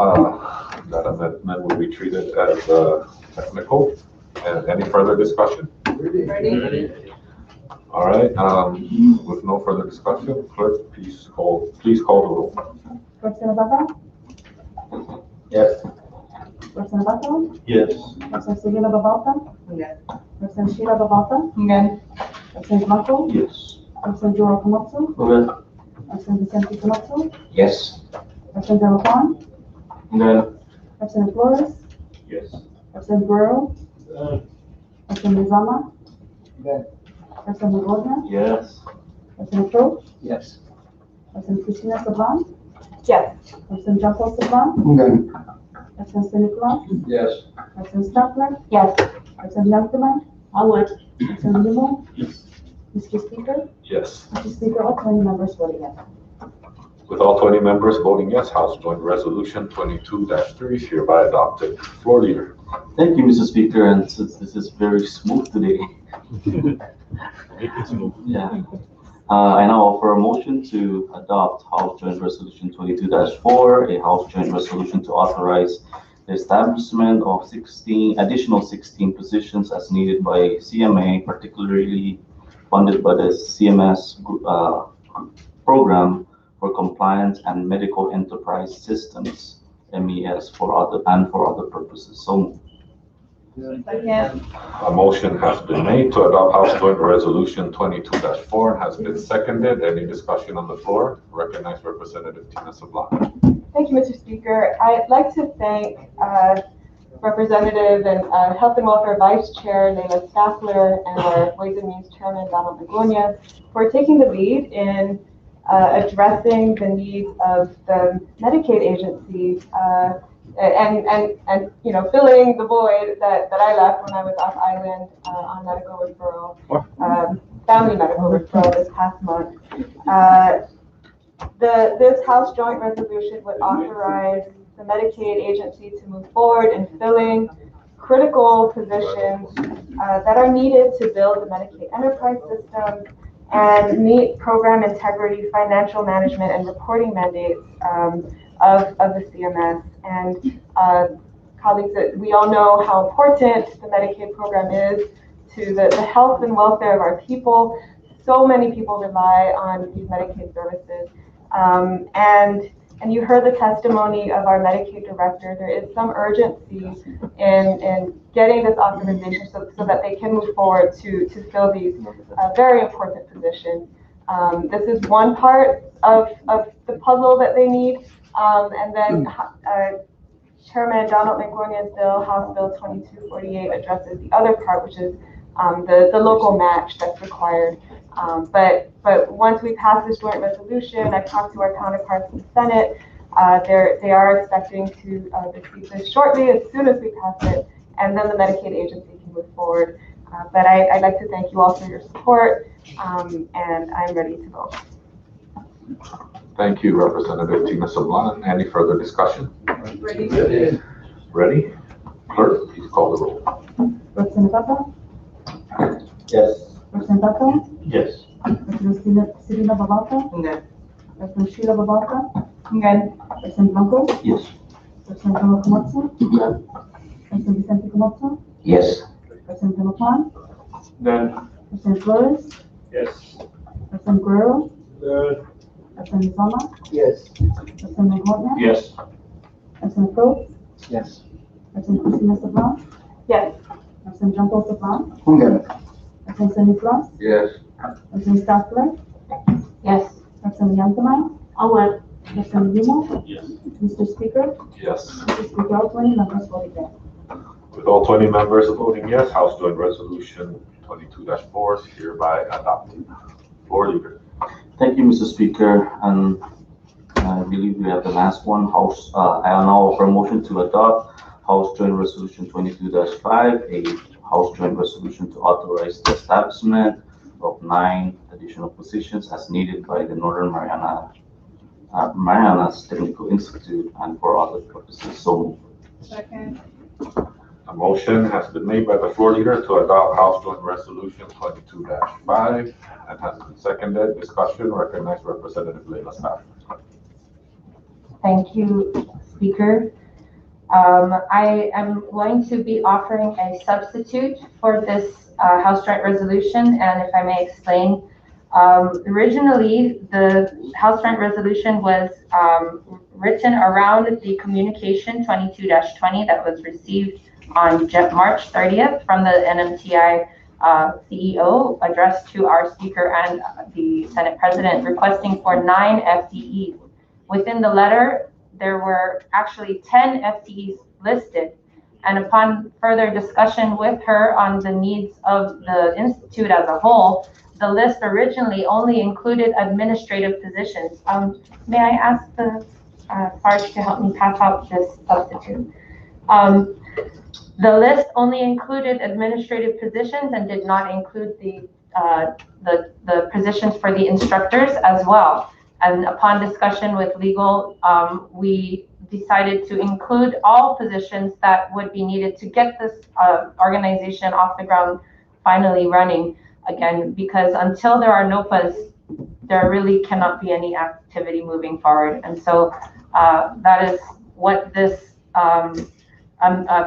That amendment will be treated as technical. And any further discussion? Ready? All right. With no further discussion, clerk, please call the roll. Representative Vega? Yes. Representative Beto? Yes. Representative Selena Babalta? Yes. Representative Sheila Babalta? Again. Representative Blanco? Yes. Representative Joel Camacho? Good. Representative Vicente Camacho? Yes. Representative Damapan? Good. Representative Flores? Yes. Representative Guerrero? Representative Zama? Good. Representative Moya? Yes. President Pro, Yes. President Christina Sablan, Yes. President Jumbo Sablan, None. President Nicolas, Yes. President Stapler, Yes. President Youngman, Onward. President Limo, Yes. Mr. Speaker, Yes. Mr. Speaker, all 20 members voting yes. With all 20 members voting yes, House Joint Resolution 22-3 is hereby adopted. Floor leader. Thank you, Mr. Speaker, and since this is very smooth today, yeah. I now offer a motion to adopt House Joint Resolution 22-4, a House Joint Resolution to authorize the establishment of 16 positions as needed by CMA, particularly funded by the CMS program for compliance and medical enterprise systems, MES, for other purposes. So Second. A motion has been made to adopt House Joint Resolution 22-4 and has been seconded. Any discussion on the floor? Recognize Representative Tina Sablan. Thank you, Mr. Speaker. I'd like to thank Representative and Health and Welfare Vice Chair Leila Staffler and our Ways and Means Chairman Donald Begonia for taking the lead in addressing the needs of the Medicaid agency and you know, filling the void that I left when I was off island on medical referral, family medical referral this past month. This House Joint Resolution would authorize the Medicaid agency to move forward in filling critical positions that are needed to build the Medicaid enterprise system and meet program integrity, financial management, and reporting mandates of the CMS. And colleagues, we all know how important the Medicaid program is to the health and welfare of our people. So many people rely on these Medicaid services. And you heard the testimony of our Medicaid director. There is some urgency in getting this authorization so that they can move forward to fill these very important positions. This is one part of the puzzle that they need. And then Chairman Donald McGonia's bill, House Bill 2248, addresses the other part, which is the local match that's required. But once we pass this joint resolution, I've talked to our counterparts in the Senate. They are expecting to receive this shortly, as soon as we pass it, and then the Medicaid agency can move forward. But I'd like to thank you all for your support, and I'm ready to vote. Thank you, Representative Tina Sablan. Any further discussion? Ready? Ready? Clerk, please call the roll. President Papa, Yes. President Papa, Yes. President Serena Babalta, Okay. President Sheila Babalta, Good. President Blanco, yes. President Carlos Camacho, President Vicente Camacho, Yes. President Delapan, Then. President Flores, Yes. President Guerrero, Good. President Zama, Yes. President Hortman, Yes. President Pro, Yes. President Christina Sablan, Yes. President Jumbo Sablan, None. President Nicolas, Yes. President Stapler, Yes. President Youngman, Onward. President Limo, Yes. Mr. Speaker, Yes. Mr. Speaker, all 20 members voting yes. With all 20 members voting yes, House Joint Resolution 22-4 is hereby adopted. Floor leader. Thank you, Mr. Speaker, and I believe we have the last one. I now offer a motion to adopt House Joint Resolution 22-5, a House Joint Resolution to authorize the establishment of 9 additional positions as needed by the Northern Marianas Technical Institute and for other purposes. So Second. A motion has been made by the floor leader to adopt House Joint Resolution 22-5 and has been seconded. Discussion, recognize Representative Leila Staffler. Thank you, Speaker. I am going to be offering a substitute for this House Joint Resolution, and if I may explain, originally the House Joint Resolution was written around the communication 22-20 that was received on March 30th from the NMTI CEO, addressed to our Speaker and the Senate President, requesting for 9 FTEs. Within the letter, there were actually 10 FTEs listed, And upon further discussion with her on the needs of the institute as a whole, the list originally only included administrative positions. May I ask the Sarge to help me pass out this substitute? The list only included administrative positions and did not include the positions for the instructors as well. And upon discussion with legal, we decided to include all positions that would be needed to get this organization off the ground, finally running again, because until there are NOPAs, there really cannot be any activity moving forward. And so that is what this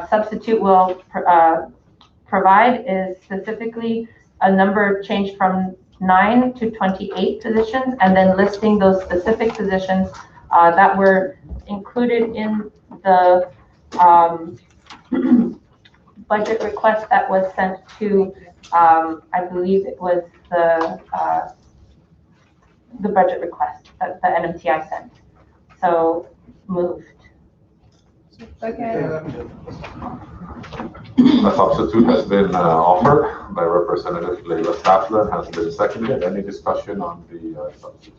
substitute will provide, is specifically a number change from 9 to 28 positions, and then listing those specific positions that were included in the budget request that was sent to, I believe it was the budget request that the NMTI sent. So moved. Second. A substitute has been offered by Representative Leila Staffler, has been seconded. Any discussion on the substitute?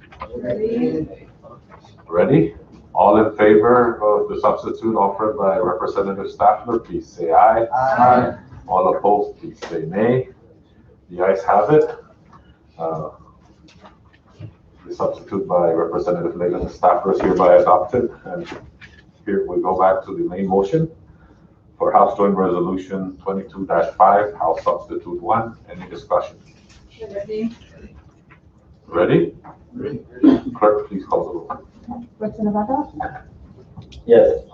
Ready? All in favor of the substitute offered by Representative Staffler, please say aye. Aye. All opposed, please say nay. The ayes have it. The substitute by Representative Leila Staffler is hereby adopted. And here we go back to the main motion for House Joint Resolution 22-5, House Substitute 1. Any discussion? Ready? Ready? Clerk, please call the roll. Representative Navarro, Yes.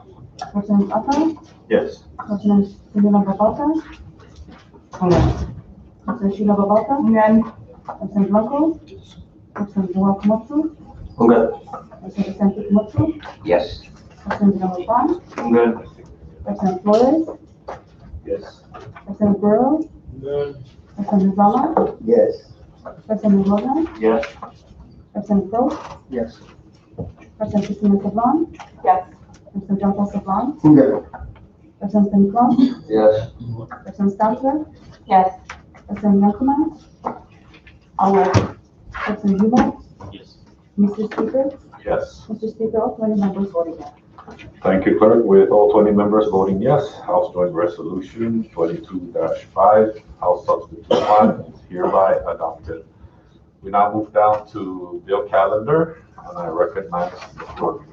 Representative Ata, Yes. Representative Selena Babalta, Representative Sheila Babalta, Again. Representative Blanco, Representative Noel Komatsu, I'm good. Representative Santi Komatsu, Yes. Representative Lamar, I'm good. Representative Flores, Yes. Representative Burrows, Representative Zala, Yes. Representative Rodan, Yes. Representative Pro, Yes. Representative Christina Sablan, Yes. Representative John Paul Sablan, I'm good. Representative Penny Clark, Yes. Representative Staffler, Yes. Representative Yankuman, Representative Hugo, Yes. Mr. Speaker, Yes. Mr. Speaker, all 20 members voting yes. Thank you, Clerk. With all 20 members voting yes, House Joint Resolution 22-5, House Substitute 1 is hereby adopted. We now move down to bill calendar, and I recognize the floor.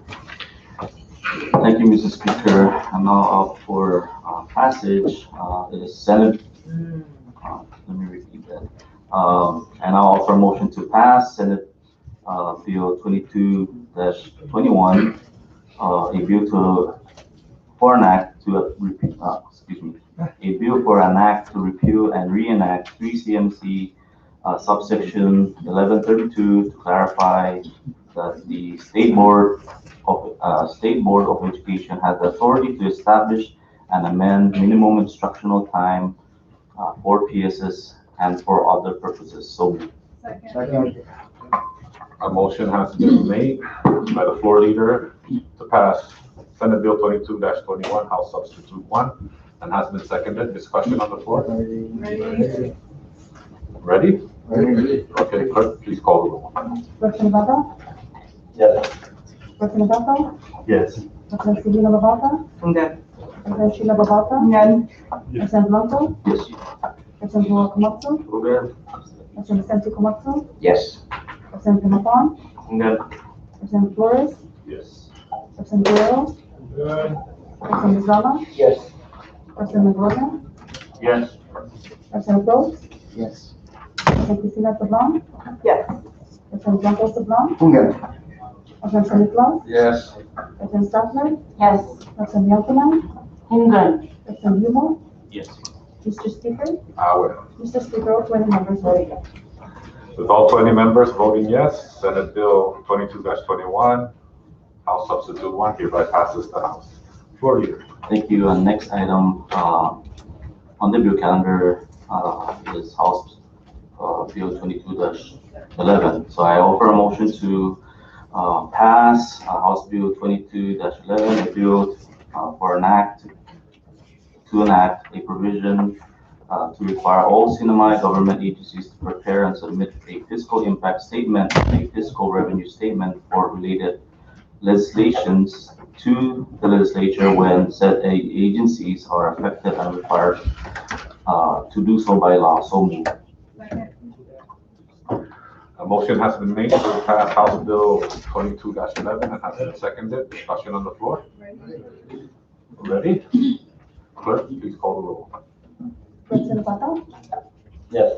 Thank you, Mr. Speaker. I'm now up for passage. It is Senate, let me repeat that. And I'll offer a motion to pass Senate Bill 22-21, a bill for an act to repeal and reenact 3 CMC subsection 1132 to clarify that the State Board of Education has the authority to establish and amend minimum instructional time for PSS and for other purposes. So Second. A motion has been made by the floor leader to pass Senate Bill 22-21, House Substitute 1, and has been seconded. Discussion on the floor? Ready? Ready? Ready. Okay, Clerk, please call the roll. Representative Ata, Yes. Representative Ata, Yes. Representative Selena Babalta, I'm good. Representative Sheila Babalta, Again. Representative Blanco, yes, Representative Noel Komatsu, go ahead. Representative Santi Komatsu, Yes. Representative Lamar, I'm good. Representative Flores, Yes. Representative Burrows, Representative Zala, Yes. Representative Rodan, Yes. Representative Pro, Yes. Representative Christina Sablan, Yes. Representative John Paul Sablan, I'm good. Representative Penny Clark, Yes. Representative Staffler, Yes. Representative Yankuman, I'm good. Representative Hugo, Yes. Mr. Speaker, Well, Mr. Speaker, all 20 members voting yes. with all 20 members voting yes, Senate Bill 22-21, House Substitute 1 hereby passes the House. Floor leader. Thank you. Next item on the bill calendar is House Bill 22-11. So I offer a motion to pass House Bill 22-11, a bill for an act to enact a provision to require all CNMI government agencies to prepare and submit a fiscal impact statement and a fiscal revenue statement for related legislations to the legislature when said agencies are affected and required to do so by law. So moved. A motion has been made to pass House Bill 22-11 and has been seconded. Discussion on the floor? Ready? Clerk, please call the roll. President Zapata? Yes.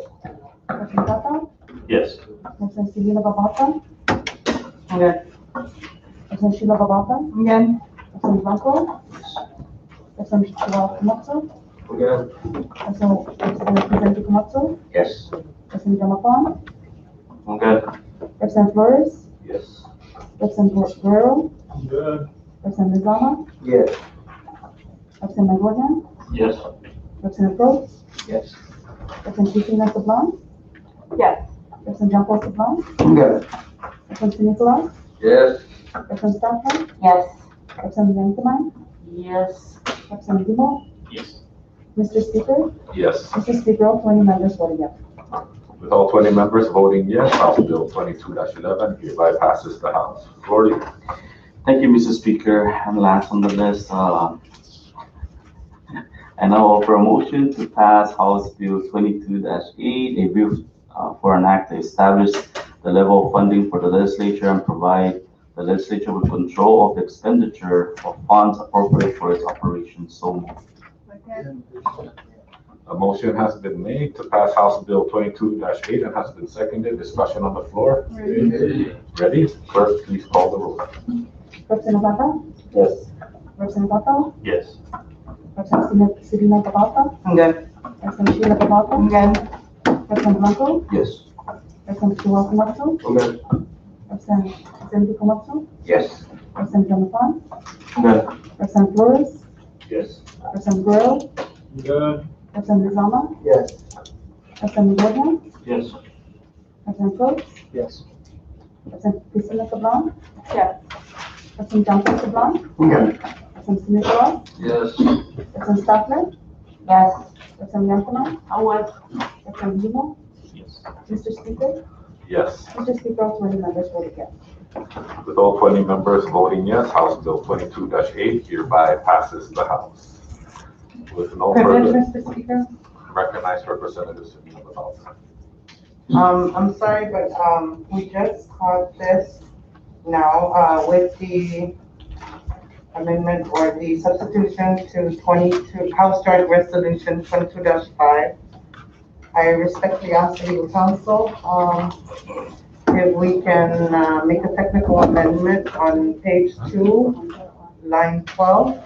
President Zapata? Yes. President Selena Babauta? Again. President Sheila Babauta? Again, President Blanco? President Joao Komatsu? Again. President Komatsu? Yes. President Delapan? Okay. President Flores? Yes. President Guerrero? Good. President Lizama? Yes. President McGowan? Yes. President Probst? Yes. President Cristina Sablan? Yes. President Jean Paul Sablan? Yes. President Nicolas? Yes. President Stafford? Yes. President Benjamin? Yes. President Dimo? Yes. Mr. Speaker? Yes. Mr. Speaker, all 20 members voting yes. With all 20 members voting yes, House Bill 22-11 hereby passes the House. Floor to you. Thank you, Mr. Speaker. And last on the list, I now offer a motion to pass House Bill 22-8, a bill for an act to establish the level of funding for the legislature and provide the legislature with control of the expenditure of funds appropriate for its operations. So moved. A motion has been made to pass House Bill 22-8 and has been seconded. Discussion on the floor? Ready? Clerk, please call the roll. President Zapata? Yes. President Zapata? Yes. President Selena Babauta? Again. President Sheila Babauta? again, President Blanco? Yes. President Joao Komatsu? Okay. President Komatsu? Yes. President Delapan? Okay. President Flores? Yes. President Guerrero? Good. President Lizama? Yes. President McGowan? Yes. President Probst? Yes. President Cristina Sablan? Yes. President Jean Paul Sablan? Yes. President Nicolas? Yes. President Stafford? Yes. President Benjamin? President Dimo? Yes. Mr. Speaker? Yes. Mr. Speaker, all 20 members voted yes. With all 20 members voting yes, House Bill 22-8 hereby passes the House. With no Privilege, further, Mr. Speaker. recognize Representative Selena Babauta. I'm sorry, but, we just caught this now, with the amendment or the substitution to House Joint Resolution 22-5. I respectfully ask the legal counsel, if we can, make a technical amendment on page 2, line 12.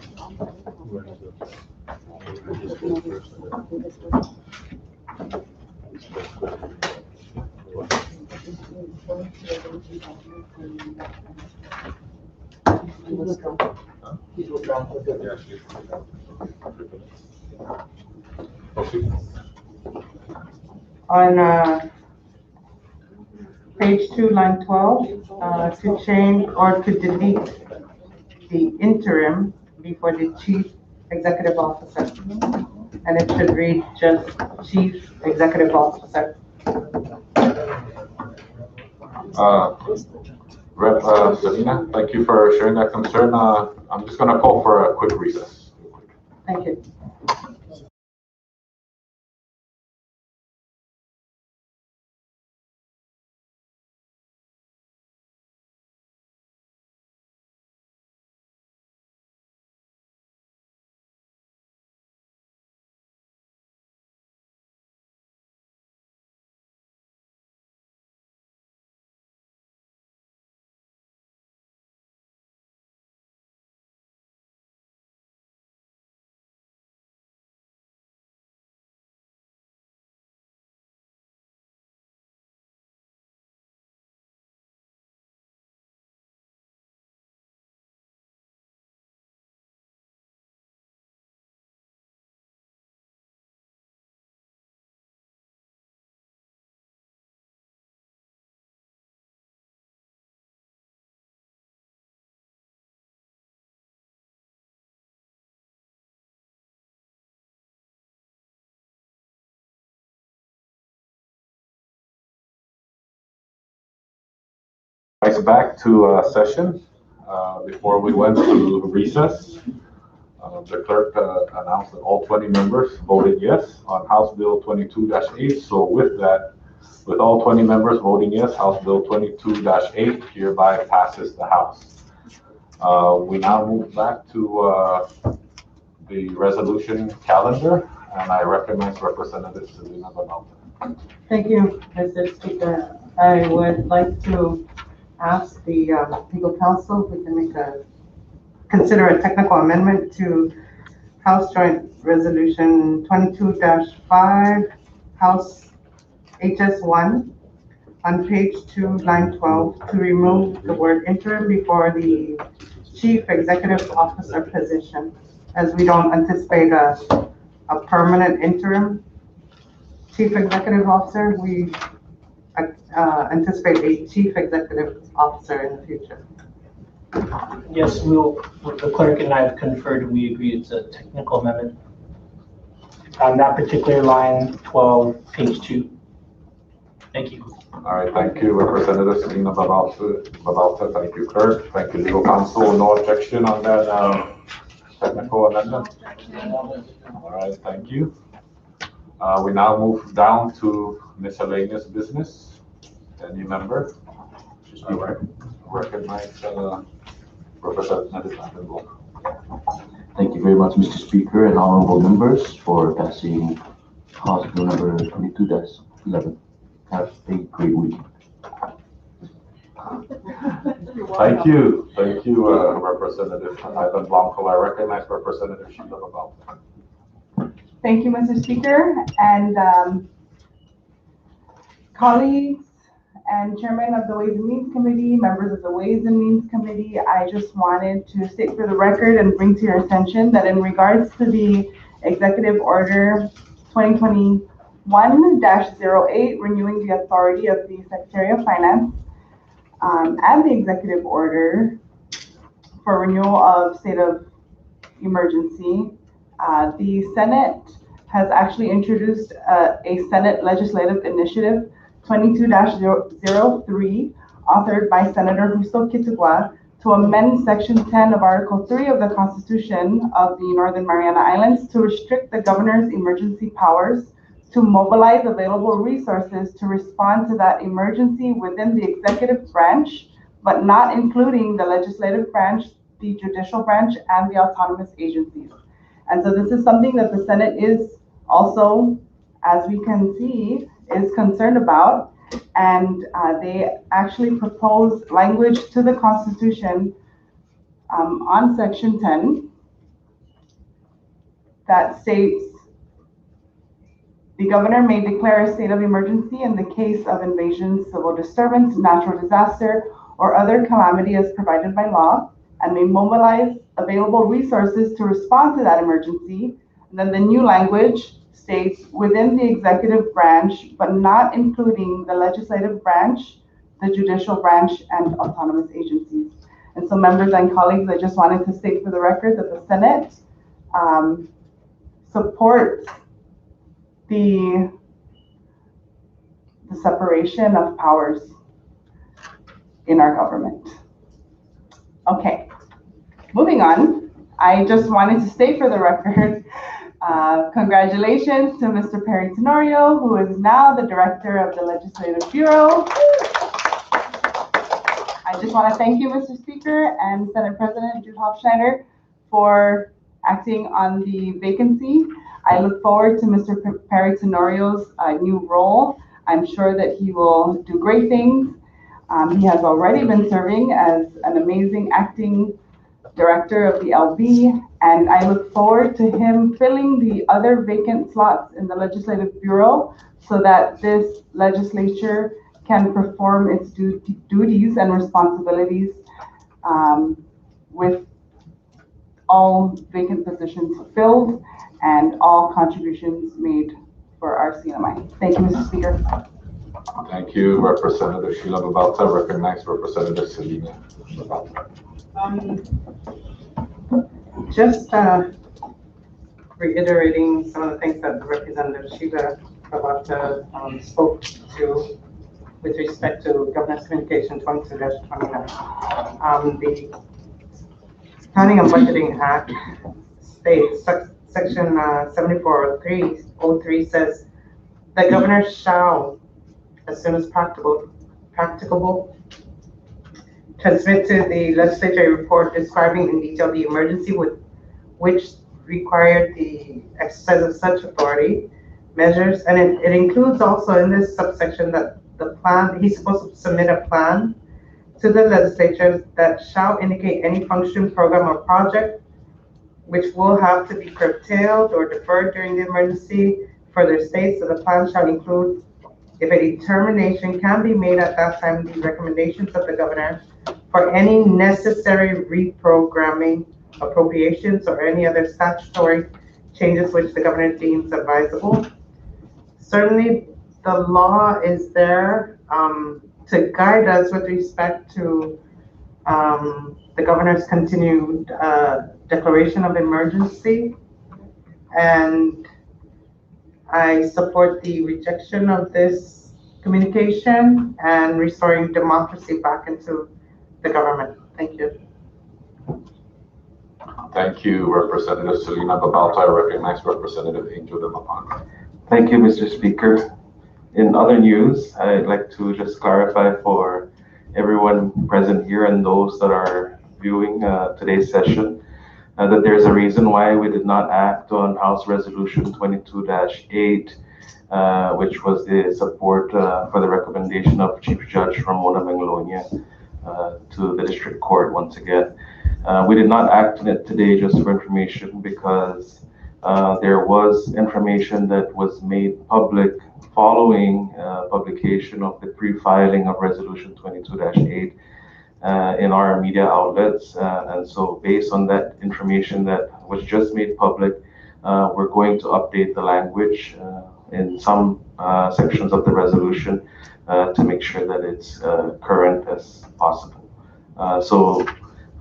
Okay. On, page 2, line 12, to change or to delete the interim before the chief executive officer. And it should read just chief executive officer. Rep. Selena, thank you for sharing that concern. I'm just gonna call for a quick recess. Thank you. Rise back to session. Before we went to recess, the clerk announced that all 20 members voted yes on House Bill 22-8. So with that, with all 20 members voting yes, House Bill 22-8 hereby passes the House. We now move back to the resolution calendar, and I recognize Representative Selena Banalta. Thank you, Mr. Speaker. I would like to ask the legal counsel if we can consider a technical amendment to House Joint Resolution 22-5, House HS1, on page 2, line 12, to remove the word interim before the Chief Executive Officer position, as we don't anticipate a permanent interim Chief Executive Officer. We anticipate a Chief Executive Officer in the future. Yes, the clerk and I have conferred, we agree it's a technical amendment. On that particular line, 12, page 2. Thank you. All right, thank you, Representative Selena Banalta. Thank you, clerk. Thank you, legal counsel. No objection on that technical amendment? All right, thank you. We now move down to miscellaneous business. Any member? All right. Recognize Representative Vandenblock. Thank you very much, Mr. Speaker and honorable members, for passing House Bill number 22-11. Have a great week. Thank you, Representative Ivan Blanco. I recognize Representative Sheila Labalta. Thank you, Mr. Speaker, and colleagues and Chairman of the Ways and Means Committee, members of the Ways and Means Committee. I just wanted to state for the record and bring to your attention that in regards to the Executive Order 2021-08, renewing the authority of the Secretary of Finance, and the Executive Order for renewal of state of emergency, the Senate has actually introduced a Senate Legislative Initiative 22-03, authored by Senator Justo Kitugua, to amend Section 10 of Article 3 of the Constitution of the Northern Mariana Islands to restrict the governor's emergency powers to mobilize available resources to respond to that emergency within the executive branch, but not including the legislative branch, the judicial branch, and the autonomous agencies. And so this is something that the Senate is also, as we can see, is concerned about. And they actually propose language to the Constitution on Section 10 that states, the governor may declare a state of emergency in the case of invasion, civil disturbance, natural disaster, or other calamity as provided by law, and may mobilize available resources to respond to that emergency. And then the new language states within the executive branch, but not including the legislative branch, the judicial branch, and autonomous agencies. And so members and colleagues, I just wanted to state for the record that the Senate supports the separation of powers in our government. Okay, moving on. I just wanted to state for the record, congratulations to Mr. Perry Tenorio, who is now the director of the Legislative Bureau. I just want to thank you, Mr. Speaker, and Senate President Jude Hofschneider for acting on the vacancy. I look forward to Mr. Perry Tenorio's new role. I'm sure that he will do great things. He has already been serving as an amazing acting director of the LB, and I look forward to him filling the other vacant slots in the Legislative Bureau so that this legislature can perform its duties and responsibilities with all vacant positions filled and all contributions made for our CNMI. Thank you, Mr. Speaker. Thank you, Representative Sheila Labalta. Recognize Representative Selena Labalta. Just reiterating some of the things that Representative Sheila Labalta spoke to. with respect to Governor's Communication 22-29. The Planning and Budgeting Act states, section 7403 says, the governor shall, as soon as practicable, transmit to the legislature a report describing in detail the emergency with which required the exercise of such authority measures, and it includes also in this subsection that the plan, he's supposed to submit a plan to the legislature that shall indicate any function, program, or project which will have to be curtailed or deferred during the emergency. Further states that the plan shall include, if a determination can be made at that time, the recommendations of the governor for any necessary reprogramming, appropriations, or any other statutory changes which the governor deems advisable. Certainly, the law is there to guide us with respect to the governor's continued declaration of emergency, and I support the rejection of this communication and restoring democracy back into the government. Thank you. Thank you, Representative Selena Babalta. I recognize Representative Angel de Mapan. Thank you, Mr. Speaker. In other news, I'd like to just clarify for everyone present here and those that are viewing today's session that there's a reason why we did not act on House Resolution 22-8, which was the support for the recommendation of Chief Judge Ramona Mangalonia to the District Court once again. We did not act on it today, just for information, because there was information that was made public following publication of the pre-filing of Resolution 22-8 in our media outlets. And so based on that information that was just made public, we're going to update the language in some sections of the resolution to make sure that it's current as possible. So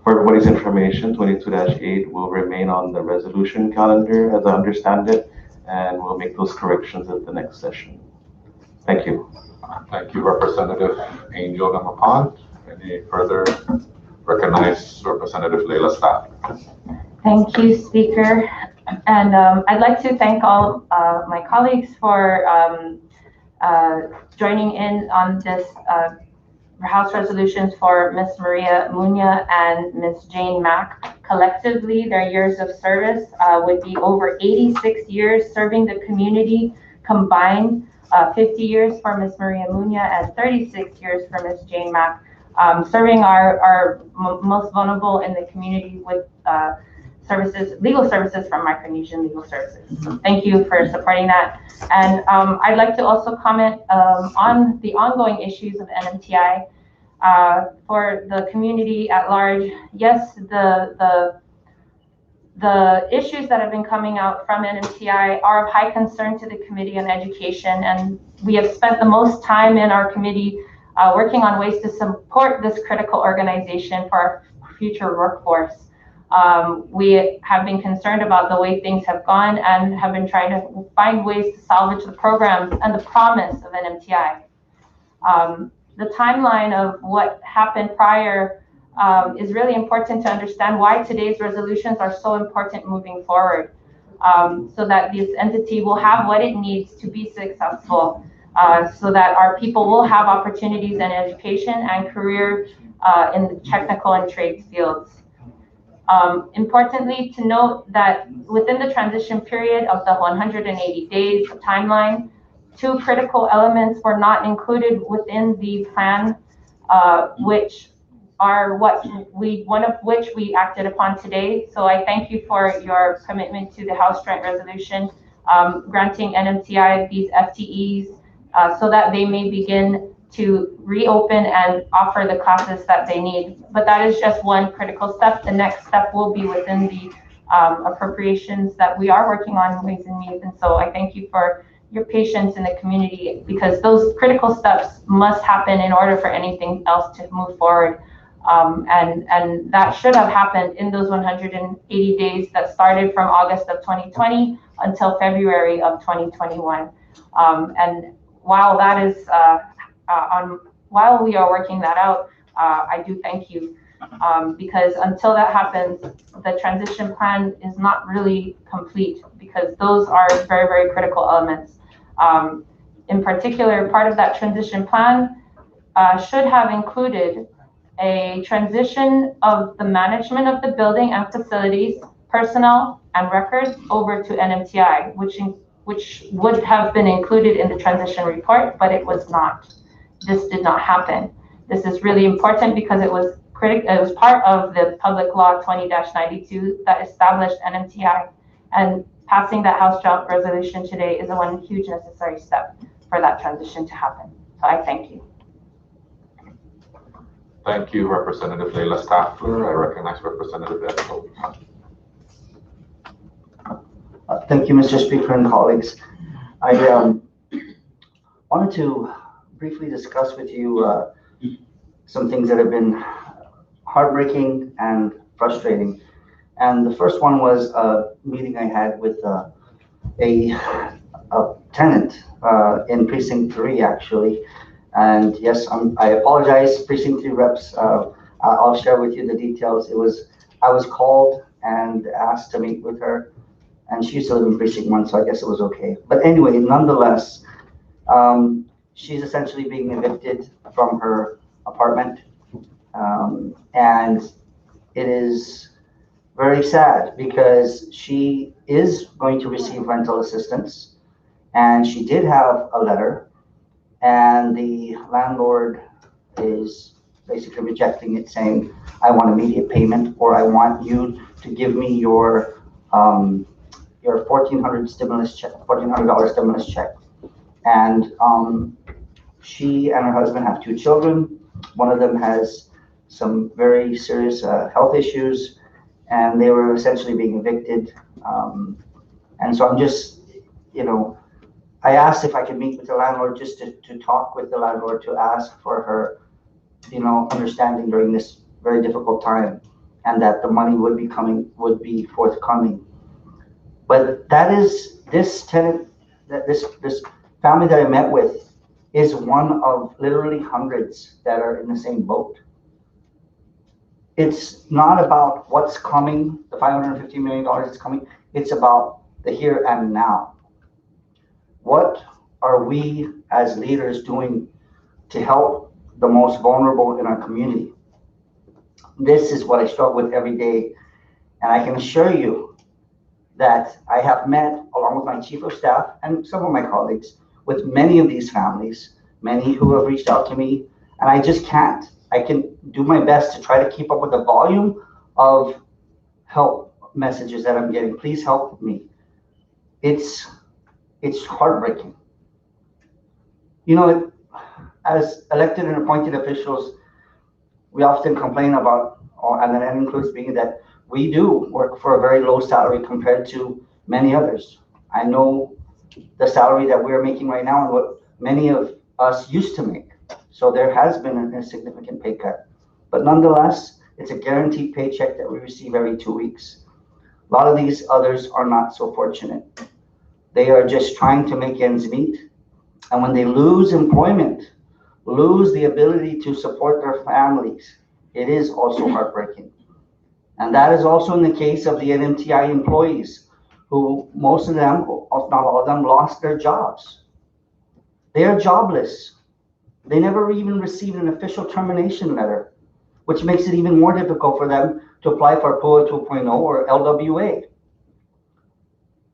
for everybody's information, 22-8 will remain on the resolution calendar as I understand it, and we'll make those corrections at the next session. Thank you. Thank you, Representative Angel de Mapan. Any further? Recognize Representative Leila Staff. Thank you, Speaker. And I'd like to thank all my colleagues for joining in on this House resolutions for Ms. Maria Muña and Ms. Jane Mack. Collectively, their years of service would be over 86 years serving the community combined, 50 years for Ms. Maria Muña and 36 years for Ms. Jane Mack, serving our most vulnerable in the community with services, legal services from Micronesian Legal Services. So thank you for supporting that. And I'd like to also comment on the ongoing issues of NMTI for the community at large. Yes, the issues that have been coming out from NMTI are of high concern to the Committee on Education, and we have spent the most time in our committee working on ways to support this critical organization for our future workforce. We have been concerned about the way things have gone and have been trying to find ways to salvage the programs and the promise of NMTI. The timeline of what happened prior is really important to understand why today's resolutions are so important moving forward, so that this entity will have what it needs to be successful, so that our people will have opportunities in education and career in the technical and trades fields. Importantly to note that within the transition period of the 180 days timeline, two critical elements were not included within the plan, which are one of which we acted upon today. So I thank you for your commitment to the House Joint Resolution, granting NMTI these FTEs so that they may begin to reopen and offer the classes that they need. But that is just one critical step. The next step will be within the appropriations that we are working on in Ways and Means. And so I thank you for your patience in the community, because those critical steps must happen in order for anything else to move forward. And that should have happened in those 180 days that started from August of 2020 until February of 2021. And while that is while we are working that out, I do thank you. Because until that happens, the transition plan is not really complete, because those are very, very critical elements. In particular, part of that transition plan should have included a transition of the management of the building and facilities, personnel, and records over to NMTI, which would have been included in the transition report, but it was not. This did not happen. This is really important because it was part of the Public Law 20-92 that established NMTI, and passing that House Job Resolution today is one huge necessary step for that transition to happen. So I thank you. Thank you, Representative Leila Staffler. I recognize Representative Edsel. Thank you, Mr. Speaker and colleagues. I wanted to briefly discuss with you some things that have been heartbreaking and frustrating. And the first one was a meeting I had with a tenant in Precinct 3, actually. And yes, I apologize, Precinct 3 reps. I'll share with you the details. I was called and asked to meet with her, and she used to live in Precinct 1, so I guess it was okay. But anyway, nonetheless, she's essentially being evicted from her apartment. And it is very sad because she is going to receive rental assistance, and she did have a letter, and the landlord is basically rejecting it, saying, I want immediate payment, or I want you to give me your $1,400 stimulus check, $1,400 stimulus check. And she and her husband have 2 children. One of them has some very serious health issues, and they were essentially being evicted. And so I'm just, I asked if I could meet with the landlord just to talk with the landlord, to ask for her, understanding during this very difficult time, and that the money would be forthcoming. But that is, this tenant, this family that I met with is one of literally hundreds that are in the same boat. It's not about what's coming, the $550 million that's coming. It's about the here and now. What are we as leaders doing to help the most vulnerable in our community? This is what I struggle with every day. And I can assure you that I have met, along with my chief of staff and some of my colleagues, with many of these families, many who have reached out to me, and I just can't. I can do my best to try to keep up with the volume of help messages that I'm getting. Please help me. It's heartbreaking. As elected and appointed officials, we often complain about, and that includes being that we do work for a very low salary compared to many others. I know the salary that we're making right now and what many of us used to make. So there has been a significant pay cut. But nonetheless, it's a guaranteed paycheck that we receive every 2 weeks. A lot of these others are not so fortunate. They are just trying to make ends meet. And when they lose employment, lose the ability to support their families, it is also heartbreaking. And that is also in the case of the NMTI employees, who most of them, if not all of them, lost their jobs. They are jobless. They never even received an official termination letter, which makes it even more difficult for them to apply for PUA 2.0 or LWA.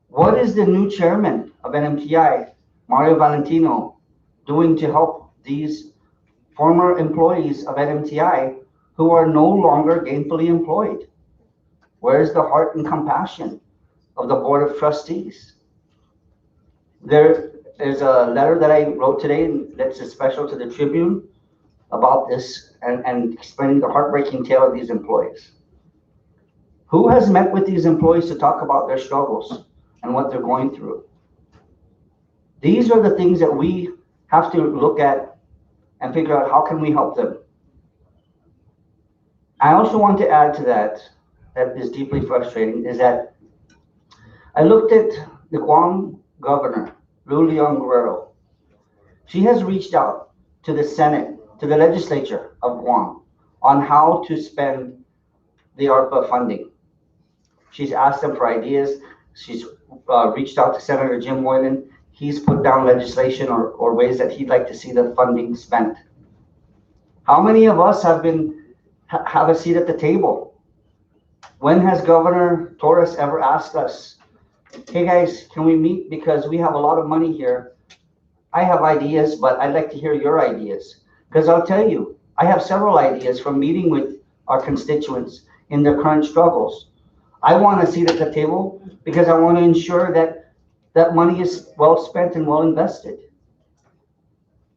What is the new chairman of NMTI, Mario Valentino, doing to help these former employees of NMTI who are no longer gainfully employed? Where is the heart and compassion of the Board of Trustees? There is a letter that I wrote today that's special to the Tribune about this and explaining the heartbreaking tale of these employees. Who has met with these employees to talk about their struggles and what they're going through? These are the things that we have to look at and figure out how can we help them. I also want to add to that is deeply frustrating, is that I looked at the Guam governor, Lou Leon Guerrero. She has reached out to the Senate, to the legislature of Guam on how to spend the ARPA funding. She's asked them for ideas. She's reached out to Senator Jim Moylan. He's put down legislation or ways that he'd like to see the funding spent. How many of us have a seat at the table? When has Governor Torres ever asked us, hey guys, can we meet because we have a lot of money here? I have ideas, but I'd like to hear your ideas. Because I'll tell you, I have several ideas from meeting with our constituents in their current struggles. I want a seat at the table because I want to ensure that that money is well spent and well invested.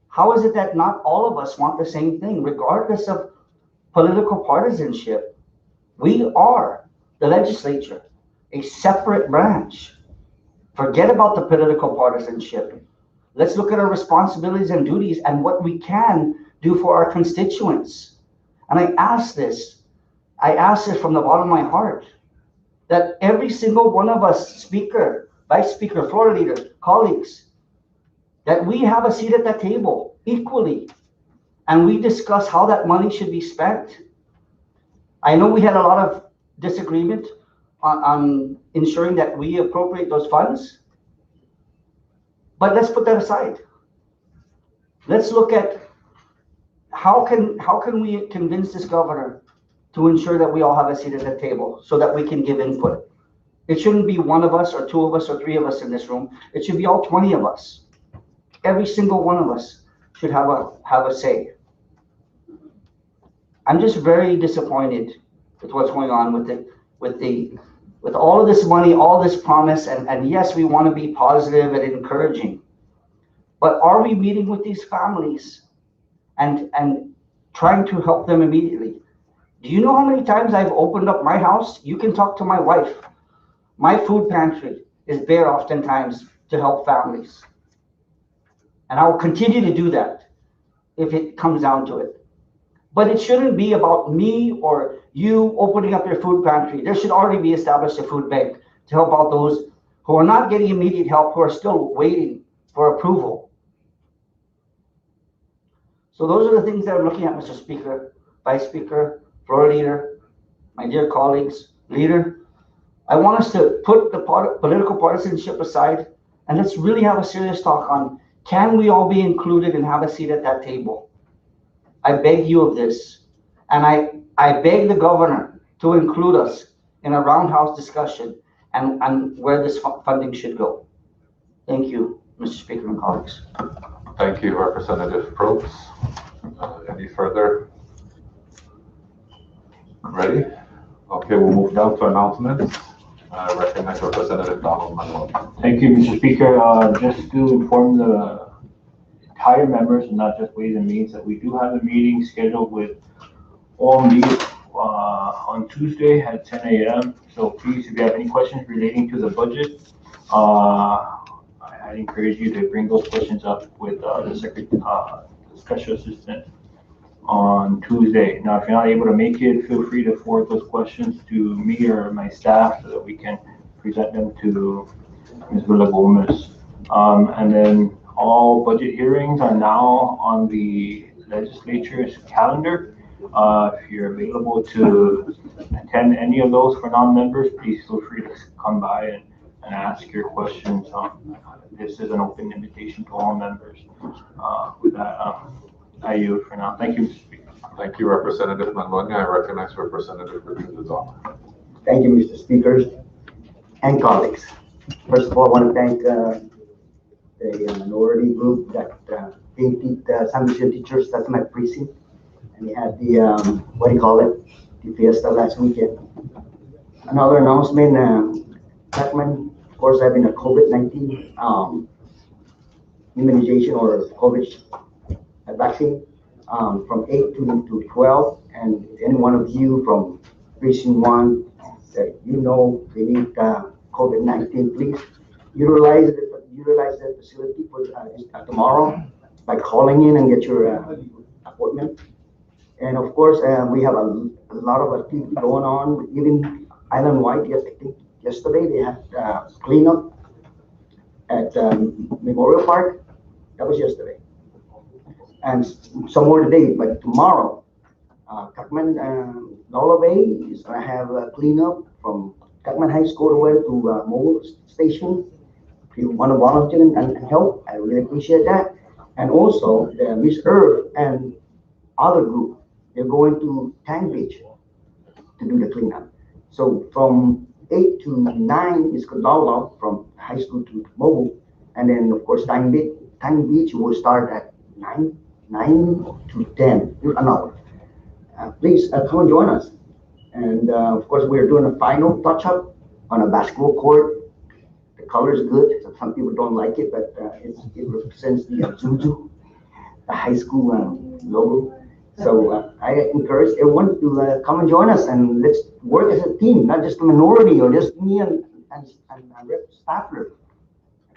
How is it that not all of us want the same thing, regardless of political partisanship? We are the legislature, a separate branch. Forget about the political partisanship. Let's look at our responsibilities and duties and what we can do for our constituents. And I ask this from the bottom of my heart, that every single one of us, speaker, vice speaker, floor leader, colleagues, that we have a seat at that table equally, and we discuss how that money should be spent. I know we had a lot of disagreement on ensuring that we appropriate those funds, but let's put that aside. Let's look at how can we convince this governor to ensure that we all have a seat at the table so that we can give input. It shouldn't be one of us or two of us or three of us in this room. It should be all 20 of us. Every single one of us should have a say. I'm just very disappointed with what's going on with all of this money, all this promise, and yes, we want to be positive and encouraging. But are we meeting with these families and trying to help them immediately? Do you know how many times I've opened up my house? You can talk to my wife. My food pantry is bare oftentimes to help families. And I will continue to do that if it comes down to it. But it shouldn't be about me or you opening up your food pantry. There should already be established a food bank to help out those who are not getting immediate help, who are still waiting for approval. So those are the things that I'm looking at, Mr. Speaker, Vice Speaker, Floor Leader, my dear colleagues, Leader. I want us to put the political partisanship aside and let's really have a serious talk on, can we all be included and have a seat at that table? I beg you of this. And I beg the governor to include us in a roundhouse discussion and where this funding should go. Thank you, Mr. Speaker and colleagues. Thank you, Representative Probst. Any further? Ready? Okay, we'll move down to announcements. I recognize Representative Donald Manuel. Thank you, Mr. Speaker. Just to inform the entire members and not just Ways and Means that we do have a meeting scheduled with OMB on Tuesday at 10 a.m. So please, if you have any questions relating to the budget, I encourage you to bring those questions up with the Special Assistant on Tuesday. Now, if you're not able to make it, feel free to forward those questions to me or my staff so that we can present them to Ms. Villa-Gomez. And then all budget hearings are now on the legislature's calendar. If you're available to attend any of those for non-members, please feel free to come by and ask your questions. This is an open invitation to all members. With that, I yield for now. Thank you, Mr. Speaker. Thank you, Representative Manloña. I recognize Representative Bermudez-On. Thank you, Mr. Speaker and colleagues. First of all, I want to thank the minority group that came to San Lucia teachers. That's my precinct. And we had the, the fiesta last weekend. Another announcement, Beckman, of course, having a COVID-19 immunization or COVID vaccine from 8 to 12. And any one of you from precinct 1 that you know they need COVID-19, please utilize the facility for tomorrow by calling in and get your appointment. And of course, we have a lot of activity going on, even island-wide. I think yesterday they had cleanup at Memorial Park. That was yesterday. and some more today, but tomorrow, Cacman, Lola Bay is gonna have a cleanup from Cacman High School to Mobile Station. If you want to volunteer and help, I really appreciate that. And also, the Miss Earth and other group, they're going to Tang Beach to do the cleanup. So from 8 to 9 is Kodala from high school to Mobile. And then, of course, Tang Beach will start at 9 to 10, an hour. Please come and join us. And of course, we're doing a final touch-up on a basketball court. The color is good. Some people don't like it, but it represents the Zuzu, the high school logo. So I encourage everyone to come and join us, and let's work as a team, not just a minority or just me and Rep. Staffler.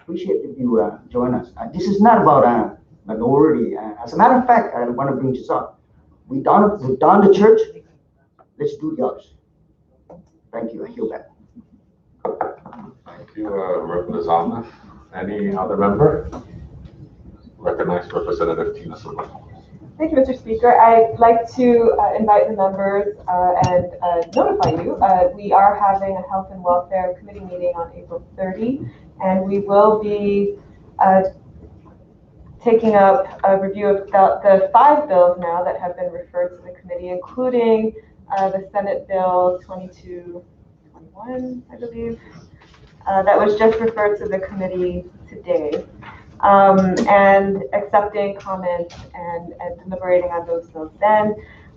Appreciate if you join us. This is not about a minority. As a matter of fact, I want to bring this up. We've done the church. Let's do the others. Thank you. I feel that. Thank you, Rep. Lozama. Any other member? Recognize Representative Tina Silva. Thank you, Mr. Speaker. I'd like to invite the members and notify you. We are having a Health and Welfare Committee meeting on April 30, and we will be taking up a review of the 5 bills now that have been referred to the committee, including the Senate Bill 2221, I believe, that was just referred to the committee today. And accepting comments and deliberating on those bills then.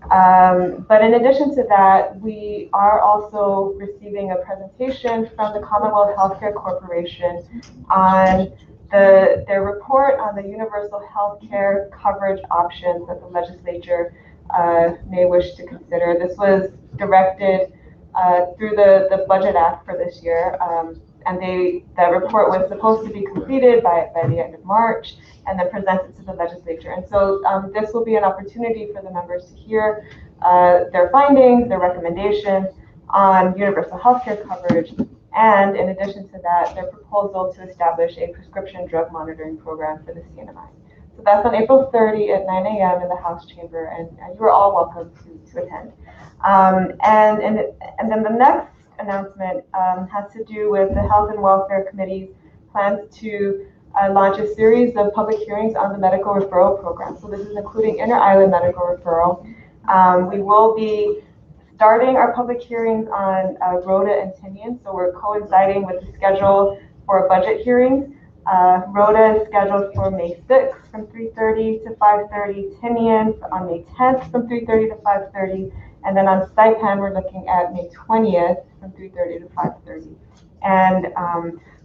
But in addition to that, we are also receiving a presentation from the Commonwealth Healthcare Corporation on their report on the universal healthcare coverage options that the legislature may wish to consider. This was directed through the Budget Act for this year. And the report was supposed to be completed by the end of March and then presented to the legislature. And so this will be an opportunity for the members to hear their findings, their recommendations on universal healthcare coverage, and in addition to that, their proposal to establish a prescription drug monitoring program for the CNMI. So that's on April 30 at 9 a.m. in the House chamber, and you are all welcome to attend. And then the next announcement has to do with the Health and Welfare Committee's plans to launch a series of public hearings on the medical referral program. So this is including inter-island medical referral. We will be starting our public hearings on Rhoda and Tinian, so we're coinciding with the schedule for a budget hearing. Rhoda is scheduled for May 6th from 3:30 to 5:30, Tinian on May 10th from 3:30 to 5:30, and then on Saipan, we're looking at May 20th from 3:30 to 5:30. And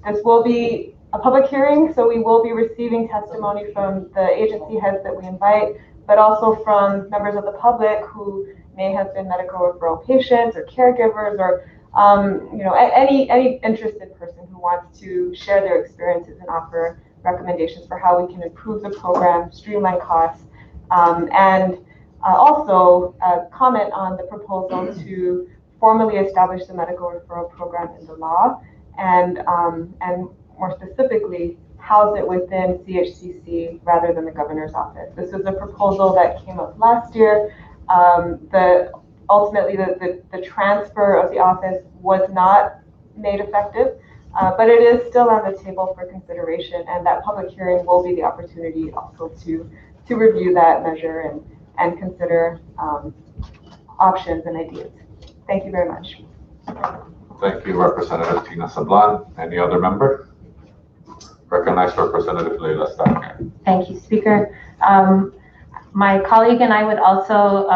this will be a public hearing, so we will be receiving testimony from the agency heads that we invite, but also from members of the public who may have been medical referral patients or caregivers or any interested person who wants to share their experiences and offer recommendations for how we can improve the program, streamline costs, and also comment on the proposal to formally establish the medical referral program in the law, and more specifically, house it within CHCC rather than the governor's office. This was a proposal that came up last year. Ultimately, the transfer of the office was not made effective, but it is still on the table for consideration, and that public hearing will be the opportunity also to review that measure and consider options and ideas. Thank you very much. Thank you, Representative Tina Sablan. Any other member? Recognize Representative Leila Stacker. Thank you, Speaker. My colleague and I would also,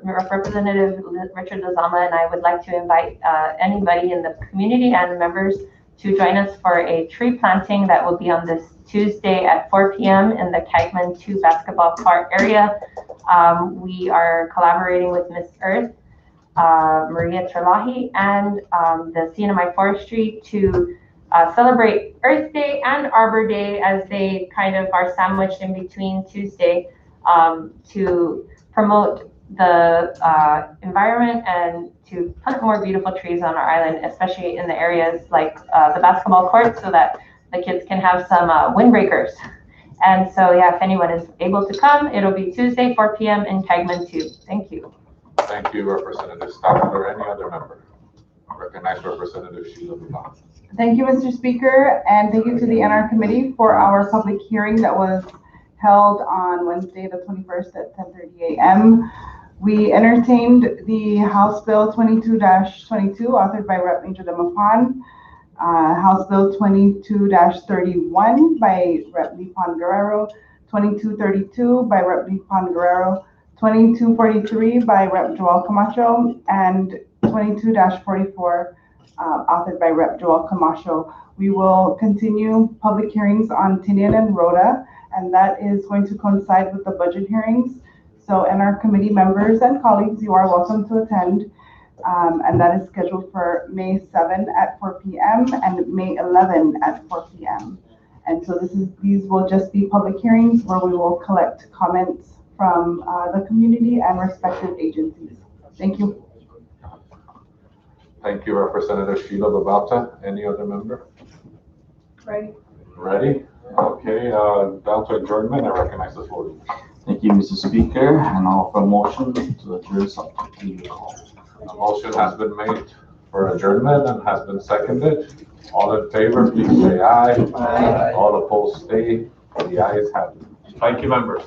Representative Richard Lozama and I would like to invite anybody in the community and members to join us for a tree planting that will be on this Tuesday at 4 p.m. in the Cagman 2 basketball court area. We are collaborating with Miss Earth, Maria Terlahi, and the CNMI Forestry to celebrate Earth Day and Arbor Day as they kind of are sandwiched in between Tuesday to promote the environment and to plant more beautiful trees on our island, especially in the areas like the basketball court, so that the kids can have some windbreakers And so, yeah, if anyone is able to come, it'll be Tuesday, 4 p.m. in Kegman 2. Thank you. Thank you, Representative Stafford, or any other member. I recognize Representative Sheila Bavata. Thank you, Mr. Speaker, and thank you to the NR Committee for our public hearing that was held on Wednesday, the 21st at 10:30 a.m. We entertained the House Bill 22-22, authored by Rep. Major Demapan, House Bill 22-31 by Rep. Lipan Guerrero, 2232 by Rep. Lipan Guerrero, 2243 by Rep. Joel Camacho, and 22-44 authored by Rep. Joel Camacho. We will continue public hearings on Tinian and Rhoda, and that is going to coincide with the budget hearings. So, and our committee members and colleagues, you are welcome to attend. And that is scheduled for May 7 at 4 p.m. and May 11 at 4 p.m. And so these will just be public hearings where we will collect comments from the community and respective agencies. Thank you. Thank you, Representative Sheila Bavata. Any other member? Ready? Ready? Okay, down to adjournment. I recognize the floor. Thank you, Mr. Speaker, and I'll offer a motion to adjourn subject to the call. A motion has been made for adjournment and has been seconded. All in favor, please say aye. Aye. All opposed, stay. The ayes have it. Thank you, members.